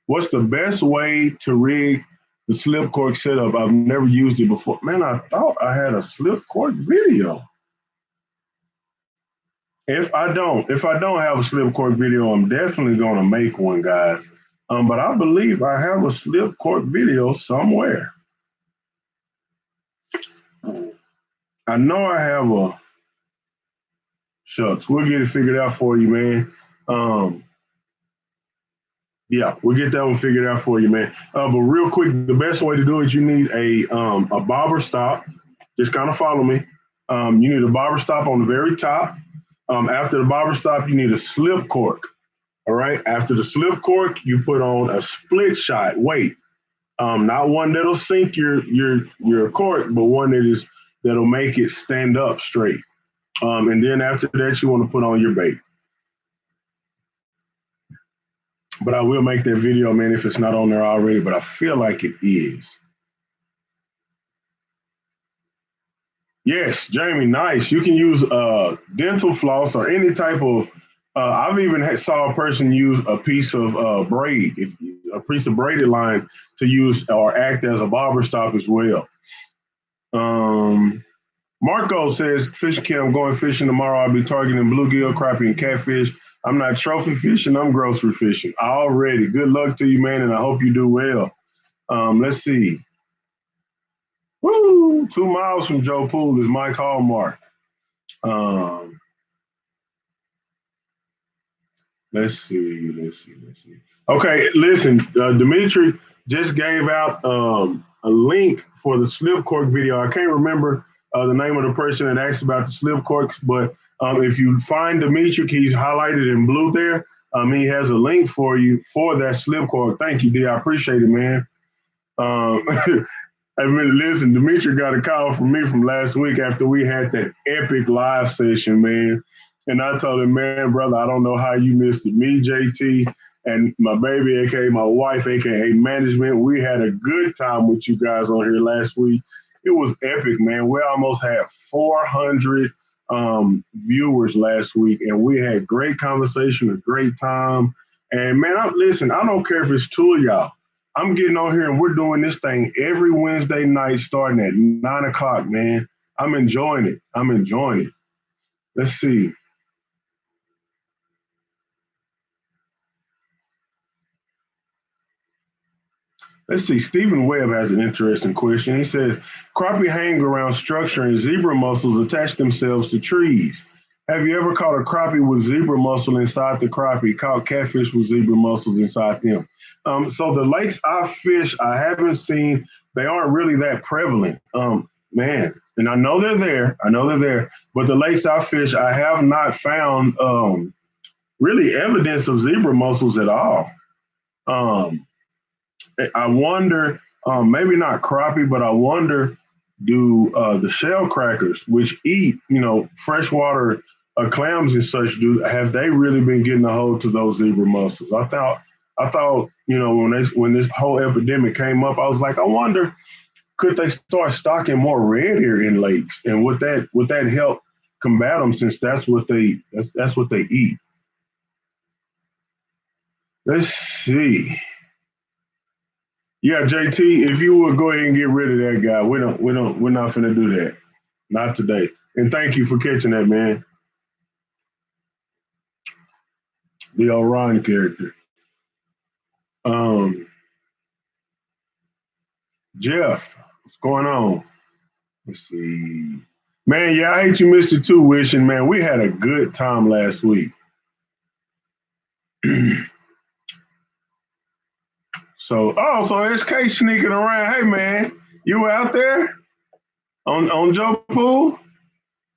A: What's the best way to rig the slip cork setup? I've never used it before. Man, I thought I had a slip cork video. If I don't have a slip cork video, I'm definitely gonna make one, guys. But I believe I have a slip cork video somewhere. I know I have a shucks. We'll get it figured out for you, man. Um, yeah, we'll get that one figured out for you, man. But real quick, the best way to do it, you need a bobber stop. Just kind of follow me. You need a bobber stop on the very top. After the bobber stop, you need a slip cork. All right. After the slip cork, you put on a split shot weight. Not one that'll sink your cork, but one that'll make it stand up straight. And then after that, you want to put on your bait. But I will make that video, man, if it's not on there already, but I feel like it is. Yes, Jamie, nice. You can use dental floss or any type of. I've even saw a person use a piece of braid, a piece of braided line to use or act as a bobber stop as well. Marco says, Fish Camp, I'm going fishing tomorrow. I'll be targeting bluegill, crappie, and catfish. I'm not trophy fishing, I'm grocery fishing. Already. Good luck to you, man, and I hope you do well. Let's see. Woo! 2 miles from Joe Pool is Mike Hallmark. Um, let's see. Okay, listen, Dimitri just gave out a link for the slip cork video. I can't remember the name of the person that asked about the slip corks, but if you find Dimitri, he's highlighted in blue there. He has a link for you for that slip cork. Thank you, D. I appreciate it, man. Um, I mean, listen, Dimitri got a call from me from last week after we had that epic live session, man. And I told him, man, brother, I don't know how you missed it. Me, JT, and my baby, aka my wife, aka management, we had a good time with you guys on here last week. It was epic, man. We almost had 400 viewers last week, and we had great conversation, a great time. And man, listen, I don't care if it's two of y'all. I'm getting on here and we're doing this thing every Wednesday night starting at 9 o'clock, man. I'm enjoying it. Let's see. Stephen Webb has an interesting question. He says, crappie hang around structure and zebra mussels attach themselves to trees. Have you ever caught a crappie with zebra mussel inside the crappie, caught catfish with zebra mussels inside them? So the lakes I fish, I haven't seen, they aren't really that prevalent. Man, and I know they're there, but the lakes I fish, I have not found really evidence of zebra mussels at all. Um, I wonder, maybe not crappie, but I wonder, do the shell crackers, which eat, freshwater clams and such, have they really been getting a hold to those zebra mussels? I thought, when this whole epidemic came up, I was like, I wonder, could they start stocking more red here in lakes, and would that help combat them, since that's what they eat? Let's see. Yeah, JT, if you would go ahead and get rid of that guy, we're not finna do that. Not today. And thank you for catching that, man. The Orion character. Um, Jeff, what's going on? Let's see. Man, yeah, I hate you missed it too, Wishing. Man, we had a good time last week. So SK sneaking around. Hey, man, you out there on Joe Pool?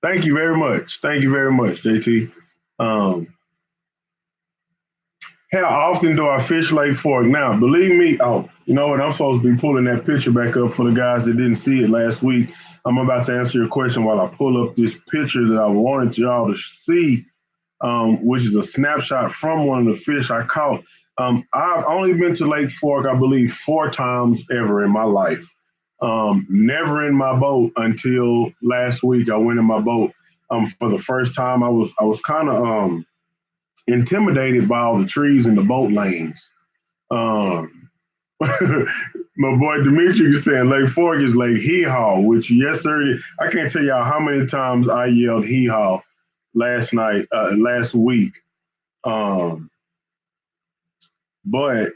A: Thank you very much. JT. How often do I fish Lake Fork? Now, believe me, you know what? I'm supposed to be pulling that picture back up for the guys that didn't see it last week. I'm about to answer your question while I pull up this picture that I wanted y'all to see, which is a snapshot from one of the fish I caught. I've only been to Lake Fork, I believe, 4 times ever in my life. Never in my boat until last week. I went in my boat for the first time. I was kind of intimidated by all the trees in the boat lanes. My boy Dimitri is saying Lake Fork is Lake Hee Haw, which, yes, sir. I can't tell y'all how many times I yelled Hee Haw last week. Um, but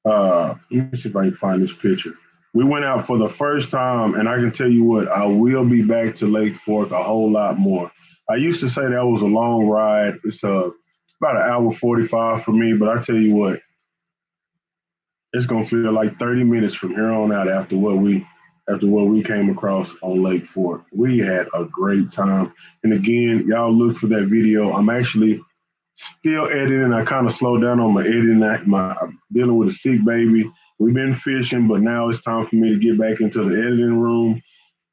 A: let me see if I can find this picture. We went out for the first time, and I can tell you what, I will be back to Lake Fork a whole lot more. I used to say that was a long ride. It's about an hour 45 for me, but I tell you what, it's gonna feel like 30 minutes from here on out after what we came across on Lake Fork. We had a great time. And again, y'all look for that video. I'm actually still editing. I kind of slowed down on my editing. I'm dealing with a sick baby. We've been fishing, but now it's time for me to get back into the editing room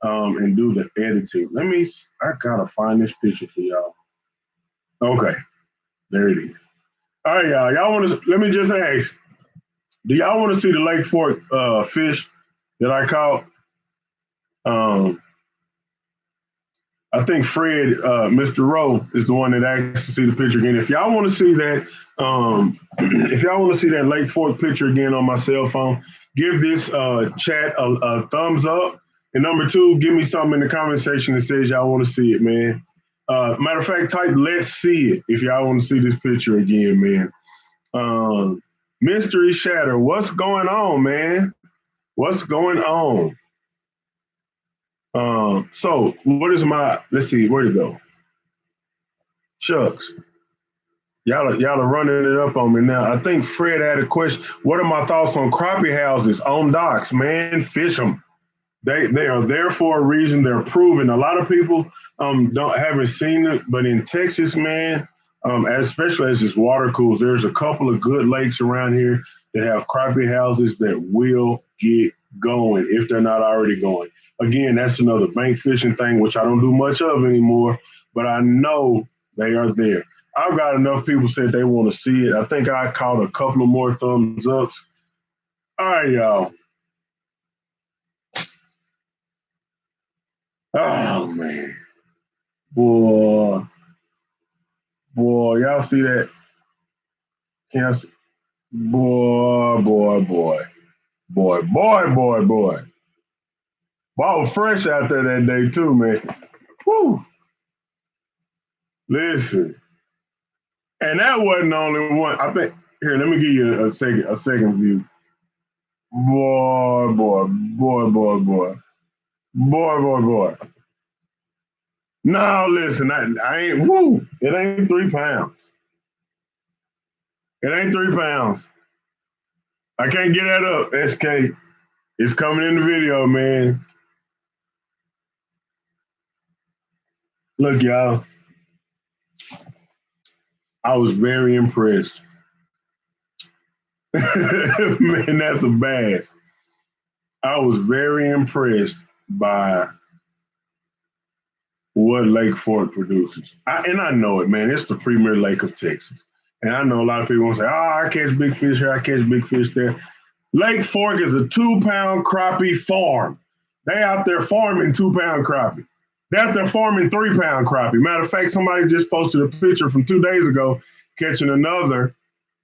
A: and do the editing. I gotta find this picture for y'all. Okay, there it is. All right, y'all. Let me just ask, do y'all want to see the Lake Fork fish that I caught? Um, I think Fred, Mr. Rowe, is the one that asked to see the picture again. If y'all want to see that, if y'all want to see that Lake Fork picture again on my cell phone, give this chat a thumbs up. And number two, give me something in the comment section that says y'all want to see it, man. Matter of fact, type "let's see it" if y'all want to see this picture again, man. Mystery Shatter, what's going on, man? What's going on? So what is let's see, where'd it go? Shucks. Y'all are running it up on me now. I think Fred had a question. What are my thoughts on crappie houses on docks? Man, fish them. They are there for a reason. They're proven. A lot of people haven't seen it, but in Texas, man, especially as this water cools, there's a couple of good lakes around here that have crappie houses that will get going if they're not already going. Again, that's another bank fishing thing, which I don't do much of anymore, but I know they are there. I've got enough people said they want to see it. I think I caught a couple of more thumbs ups. All right, y'all. Oh man. Boy, boy, y'all see that? Can I see? Boy, boy, boy, boy, boy, boy, boy. Boy, I was fresh out there that day too, man. Woo! Listen, and that wasn't the only one. I think here, let me give you a second view. Boy, boy, boy, boy, boy, boy, boy, boy. No, listen, I ain't. Woo! It ain't 3 pounds. It ain't 3 pounds. I can't get that up, SK. It's coming in the video, man. Look, y'all. I was very impressed. Man, that's a bass. I was very impressed by what Lake Fork produces. And I know it, man. It's the premier lake of Texas. And I know a lot of people want to say, oh, I catch big fish here, I catch big fish there. Lake Fork is a 2-pound crappie farm. They out there farming 2-pound crappie. They out there farming 3-pound crappie. Matter of fact, somebody just posted a picture from 2 days ago catching another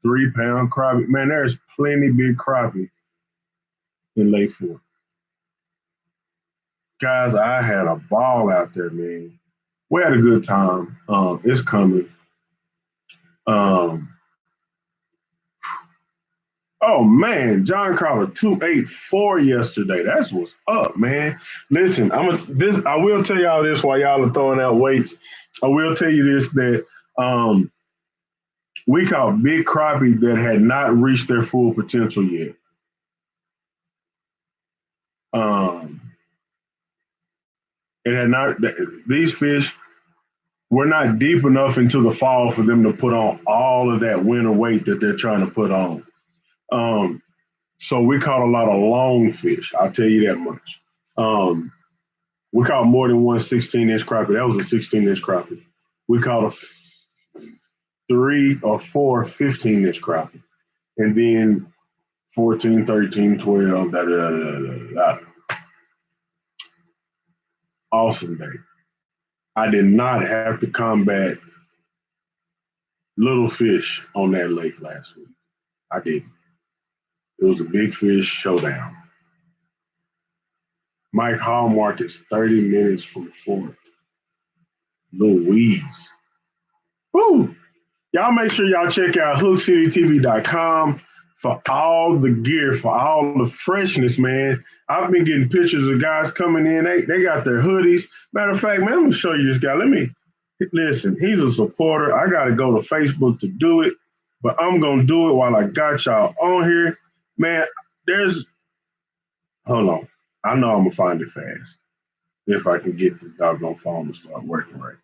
A: 3-pound crappie. Man, there's plenty big crappie in Lake Fork. Guys, I had a ball out there, man. We had a good time. It's coming. Um, oh man, John Crowley 284 yesterday. That's what's up, man. Listen, I will tell y'all this while y'all are throwing out weights. I will tell you this that we caught big crappie that had not reached their full potential yet. It had not. These fish were not deep enough into the fall for them to put on all of that winter weight that they're trying to put on. So we caught a lot of long fish. I'll tell you that much. We caught more than one 16-inch crappie. That was a 16-inch crappie. We caught a 3 or 4 15-inch crappie. And then 14, 13, 12, da, da, da, da, da. Awesome day. I did not have to combat little fish on that lake last week. I didn't. It was a big fish showdown. Mike Hallmark is 30 minutes from Fort Louise. Woo! Y'all make sure y'all check out hookcitytv.com for all the gear, for all the freshness, man. I've been getting pictures of guys coming in. They got their hoodies. Matter of fact, man, let me show you this guy. Let me listen. He's a supporter. I got to go to Facebook to do it, but I'm gonna do it while I got y'all on here, man. There's hold on. I know I'm gonna find it fast if I can get this doggone phone to start working right.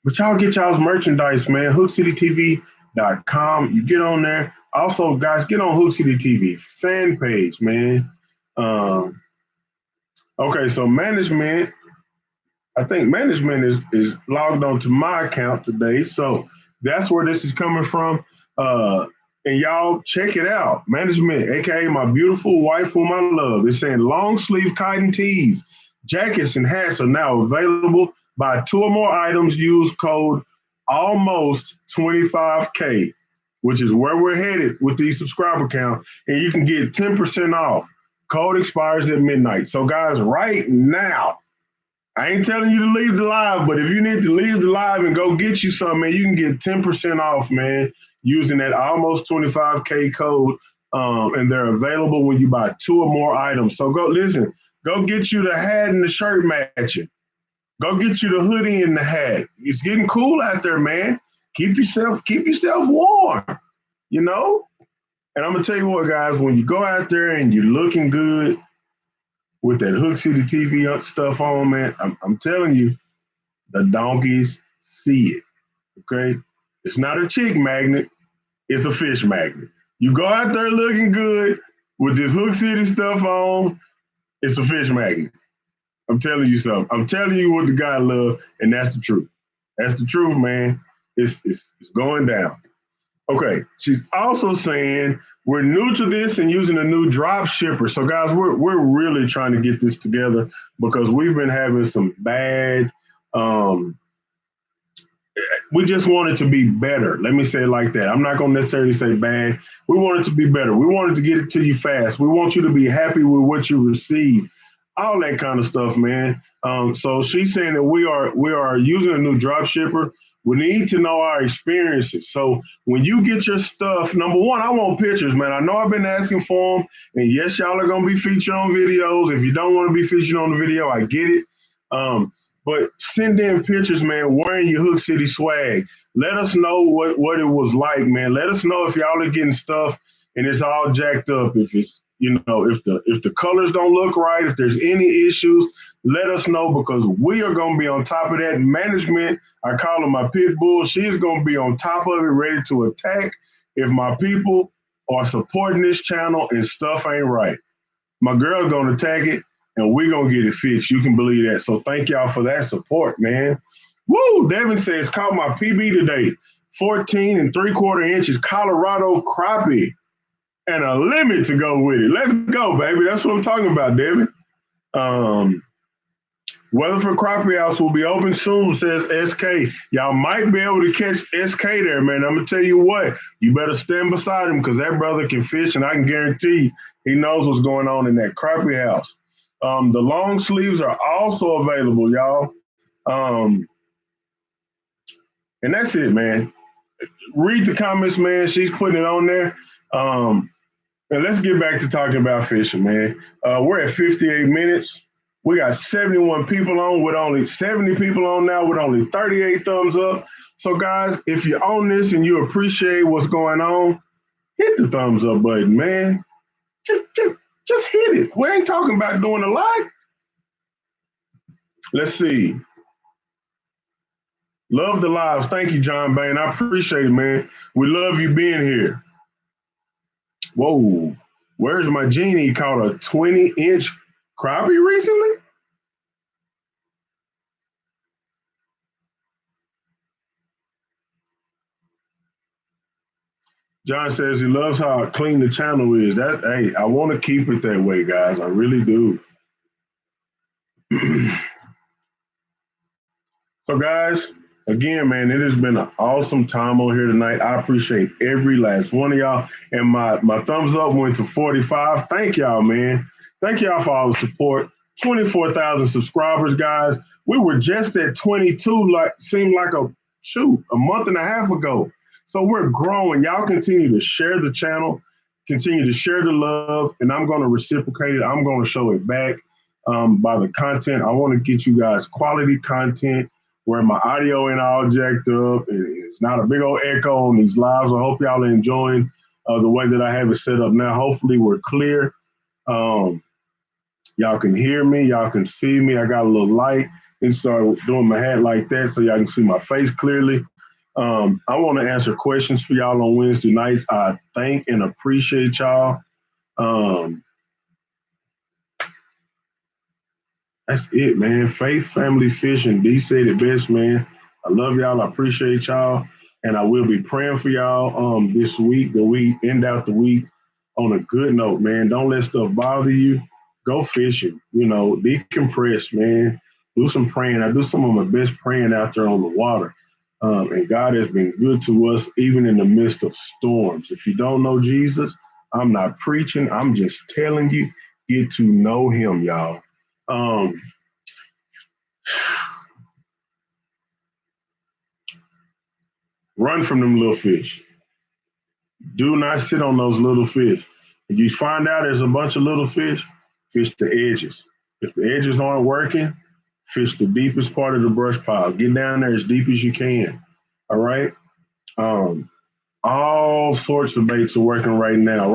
A: But y'all get y'all's merchandise, man. HookCityTV.com. You get on there. Also, guys, get on Hook City TV fan page, man. Um, okay, so management. I think management is logged on to my account today, so that's where this is coming from. Uh, and y'all check it out. Management, aka my beautiful wife whom I love, is saying long sleeve cotton tees, jackets, and hats are now available. Buy two or more items. Use code almost 25K, which is where we're headed with these subscriber count, and you can get 10% off. Code expires at midnight. So guys, right now. I ain't telling you to leave the live, but if you need to leave the live and go get you something, man, you can get 10% off, man, using that almost 25K code. And they're available when you buy two or more items. So go listen, go get you the hat and the shirt matching. Go get you the hoodie and the hat. It's getting cool out there, man. Keep yourself warm, you know? And I'm gonna tell you what, guys, when you go out there and you're looking good, with that Hook City TV stuff on, man, I'm telling you, the donkeys see it, okay? It's not a chick magnet, it's a fish magnet. You go out there looking good with this Hook City stuff on, it's a fish magnet. I'm telling you something. I'm telling you what the guy love, and that's the truth. That's the truth, man. It's going down. Okay, she's also saying we're new to this and using a new drop shipper. So guys, we're really trying to get this together because we've been having some bad. We just want it to be better. Let me say it like that. I'm not going to necessarily say bad. We want it to be better. We wanted to get it to you fast. We want you to be happy with what you receive. All that kind of stuff, man. So she's saying that we are using a new drop shipper. We need to know our experiences. So when you get your stuff, number one, I want pictures, man. I know I've been asking for them, and yes, y'all are gonna be featured on videos. If you don't want to be featured on the video, I get it. But send in pictures, man, wearing your Hook City swag. Let us know what it was like, man. Let us know if y'all are getting stuff and it's all jacked up. If it's if the colors don't look right, if there's any issues, let us know because we are going to be on top of that. Management, I call her my pit bull. She's going to be on top of it, ready to attack if my people are supporting this channel and stuff ain't right. My girl's going to attack it and we're going to get it fixed. You can believe that. So thank y'all for that support, man. Woo! Devin says, caught my PB today. 14 3/4 inches Colorado crappie. And a limit to go with it. Let's go, baby. That's what I'm talking about, David. Weatherford Crappie House will be open soon, says SK. Y'all might be able to catch SK there, man. I'm going to tell you what. You better stand beside him because that brother can fish, and I can guarantee he knows what's going on in that Crappie House. The long sleeves are also available, y'all. And that's it, man. Read the comments, man. She's putting it on there. And let's get back to talking about fishing, man. We're at 58 minutes. We got 71 people on with only 70 people on now with only 38 thumbs up. So, guys, if you're on this and you appreciate what's going on, hit the thumbs up button, man. Just hit it. We ain't talking about doing a like. Let's see. Love the lives. Thank you, John Bain. I appreciate it, man. We love you being here. Whoa. Where's my genie? Caught a 20-inch crappie recently? John says he loves how clean the channel is. Hey, I want to keep it that way, guys. I really do. So, guys, again, man, it has been an awesome time on here tonight. I appreciate every last one of y'all. And my thumbs up went to 45. Thank y'all, man. Thank y'all for all the support. 24,000 subscribers, guys. We were just at 22, seemed like a month and a half ago. So we're growing. Y'all continue to share the channel, continue to share the love, and I'm going to reciprocate it. I'm going to show it back by the content. I want to get you guys quality content where my audio ain't all jacked up. It's not a big old echo on these lives. I hope y'all are enjoying the way that I have it set up now. Hopefully we're clear. Y'all can hear me. Y'all can see me. I got a little light and start doing my hat like that so y'all can see my face clearly. I want to answer questions for y'all on Wednesday nights. I thank and appreciate y'all. That's it, man. Faith, family, fishing. D said it best, man. I love y'all. I appreciate y'all. And I will be praying for y'all this week, the week, end out the week on a good note, man. Don't let stuff bother you. Go fishing. Decompress, man. Do some praying. I do some of my best praying out there on the water. And God has been good to us even in the midst of storms. If you don't know Jesus, I'm not preaching. I'm just telling you, get to know him, y'all. Run from them little fish. Do not sit on those little fish. If you find out there's a bunch of little fish the edges. If the edges aren't working, fish the deepest part of the brush pile. Get down there as deep as you can. All right. All sorts of baits are working right now.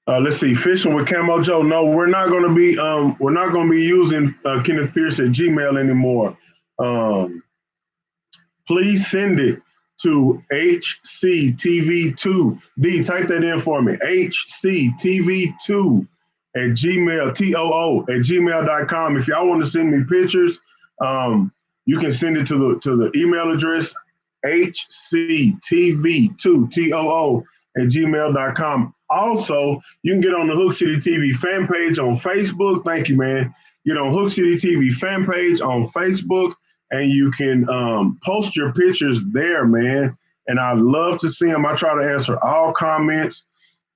A: Let's see, fishing with Camo Joe. No, we're not going to be using Kenneth Pierce at Gmail anymore. Please send it to HCTV2. D, type that in for me. HCTV2 at Gmail, TOO at gmail.com. If y'all want to send me pictures, you can send it to the email address HCTV2, TOO at gmail.com. Also, you can get on the Hook City TV fan page on Facebook. Thank you, man. Get on Hook City TV fan page on Facebook, and you can post your pictures there, man. And I love to see them. I try to answer all comments,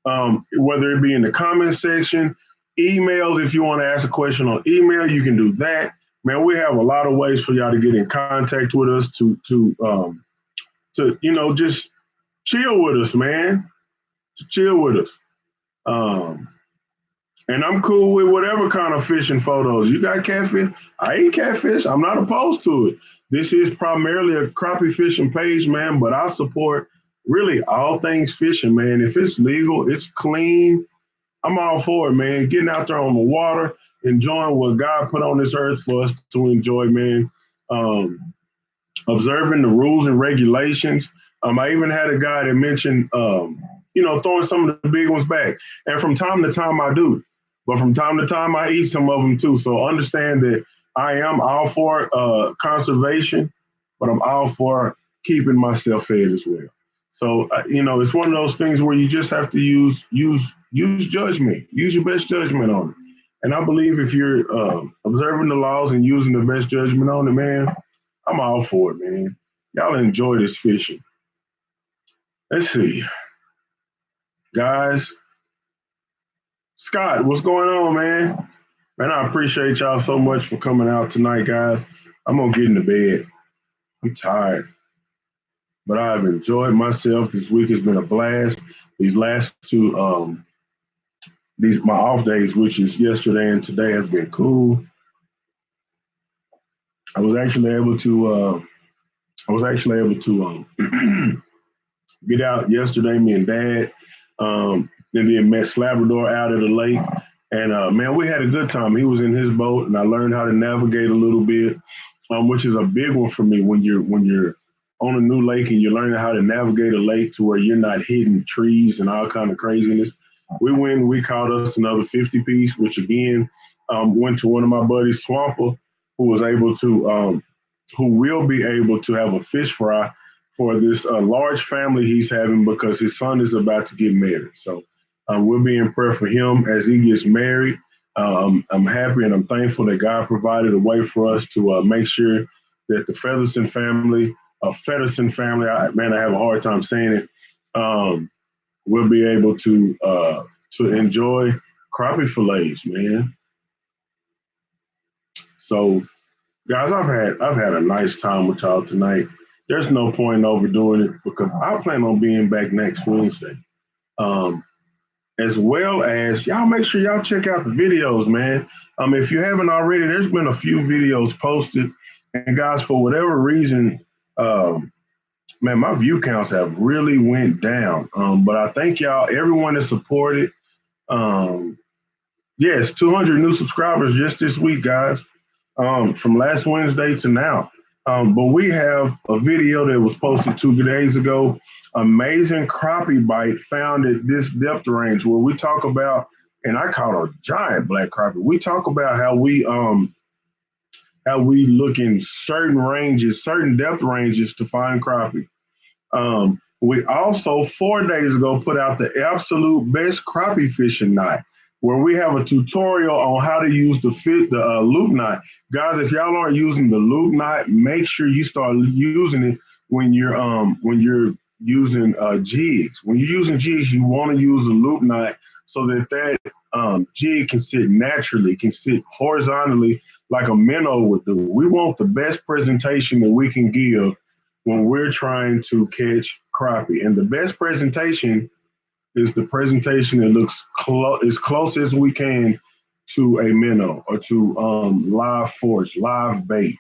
A: whether it be in the comment section, emails. If you want to ask a question on email, you can do that. Man, we have a lot of ways for y'all to get in contact with us to just chill with us, man. Chill with us. And I'm cool with whatever kind of fishing photos. You got catfish? I eat catfish. I'm not opposed to it. This is primarily a crappie fishing page, man, but I support really all things fishing, man. If it's legal, it's clean, I'm all for it, man. Getting out there on the water, enjoying what God put on this earth for us to enjoy, man. Observing the rules and regulations. I even had a guy that mentioned, throwing some of the big ones back. And from time to time, I do. But from time to time, I eat some of them too. So understand that I am all for conservation, but I'm all for keeping myself fed as well. So, it's one of those things where you just have to use judgment, use your best judgment on it. And I believe if you're observing the laws and using the best judgment on it, man, I'm all for it, man. Y'all enjoy this fishing. Let's see. Guys, Scott, what's going on, man? Man, I appreciate y'all so much for coming out tonight, guys. I'm going to get into bed. I'm tired. But I've enjoyed myself. This week has been a blast. These last two, my off days, which is yesterday and today, has been cool. I was actually able to get out yesterday, me and Dad, and then met Labrador out at the lake. And man, we had a good time. He was in his boat, and I learned how to navigate a little bit, which is a big one for me when you're on a new lake and you're learning how to navigate a lake to where you're not hitting trees and all kind of craziness. We caught us another 50 piece, which again went to one of my buddies, Swamper, who will be able to have a fish fry for this large family he's having because his son is about to get married. So we'll be in prayer for him as he gets married. I'm happy and I'm thankful that God provided a way for us to make sure that the Featherston family, I have a hard time saying it, will be able to enjoy crappie fillets, man. So Guys, I've had a nice time with y'all tonight. There's no point in overdoing it because I plan on being back next Wednesday. Um, as well as y'all make sure y'all check out the videos, man. If you haven't already, there's been a few videos posted, and guys, for whatever reason, um, man, my view counts have really went down. But I thank y'all, everyone that supported. Um, yes, 200 new subscribers just this week, guys, from last Wednesday to now. But we have a video that was posted 2 days ago. Amazing crappie bite found at this depth range where we talk about, and I caught a giant black crappie. We talk about how we look in certain ranges, certain depth ranges to find crappie. We also 4 days ago put out the absolute best crappie fishing knot, where we have a tutorial on how to use the loop knot. Guys, if y'all aren't using the loop knot, make sure you start using it when you're using jigs. When you're using jigs, you want to use a loop knot so that jig can sit naturally, can sit horizontally like a minnow would do. We want the best presentation that we can give when we're trying to catch crappie. And the best presentation is the presentation that looks as close as we can to a minnow or to live force, live bait.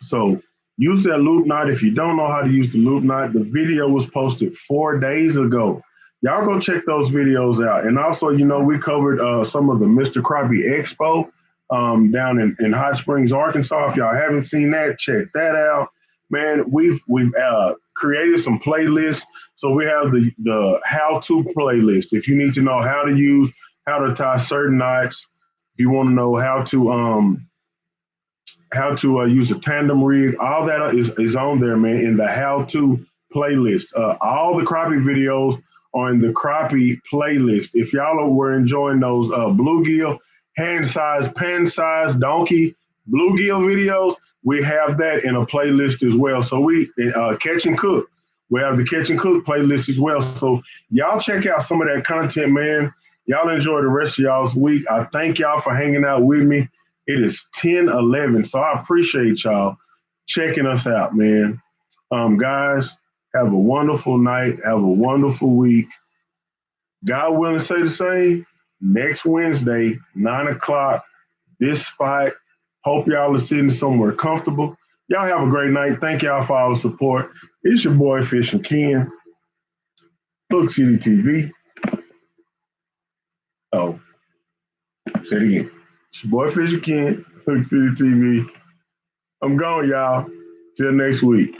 A: So use that loop knot. If you don't know how to use the loop knot, the video was posted 4 days ago. Y'all go check those videos out. And also, we covered some of the Mr. Crappie Expo down in Hot Springs, Arkansas. If y'all haven't seen that, check that out. Man, we've created some playlists. So we have the how-to playlist. If you need to know how to tie certain knots, if you want to know how to use a tandem rig. All that is on there, man, in the how-to playlist. All the crappie videos are in the crappie playlist. If y'all were enjoying those bluegill, hand size, pan size, donkey bluegill videos, we have that in a playlist as well. So we catch and cook. We have the catch and cook playlist as well. So y'all check out some of that content, man. Y'all enjoy the rest of y'all's week. I thank y'all for hanging out with me. It is 10:11, so I appreciate y'all checking us out, man. Guys, have a wonderful night. Have a wonderful week. God willing, say the same. Next Wednesday, 9 o'clock, this spot. Hope y'all are sitting somewhere comfortable. Y'all have a great night. Thank y'all for all the support. It's your boy, Fish and Ken. Hook City TV. Oh, say it again. It's your boy, Fish and Ken. Hook City TV. I'm gone, y'all. Till next week.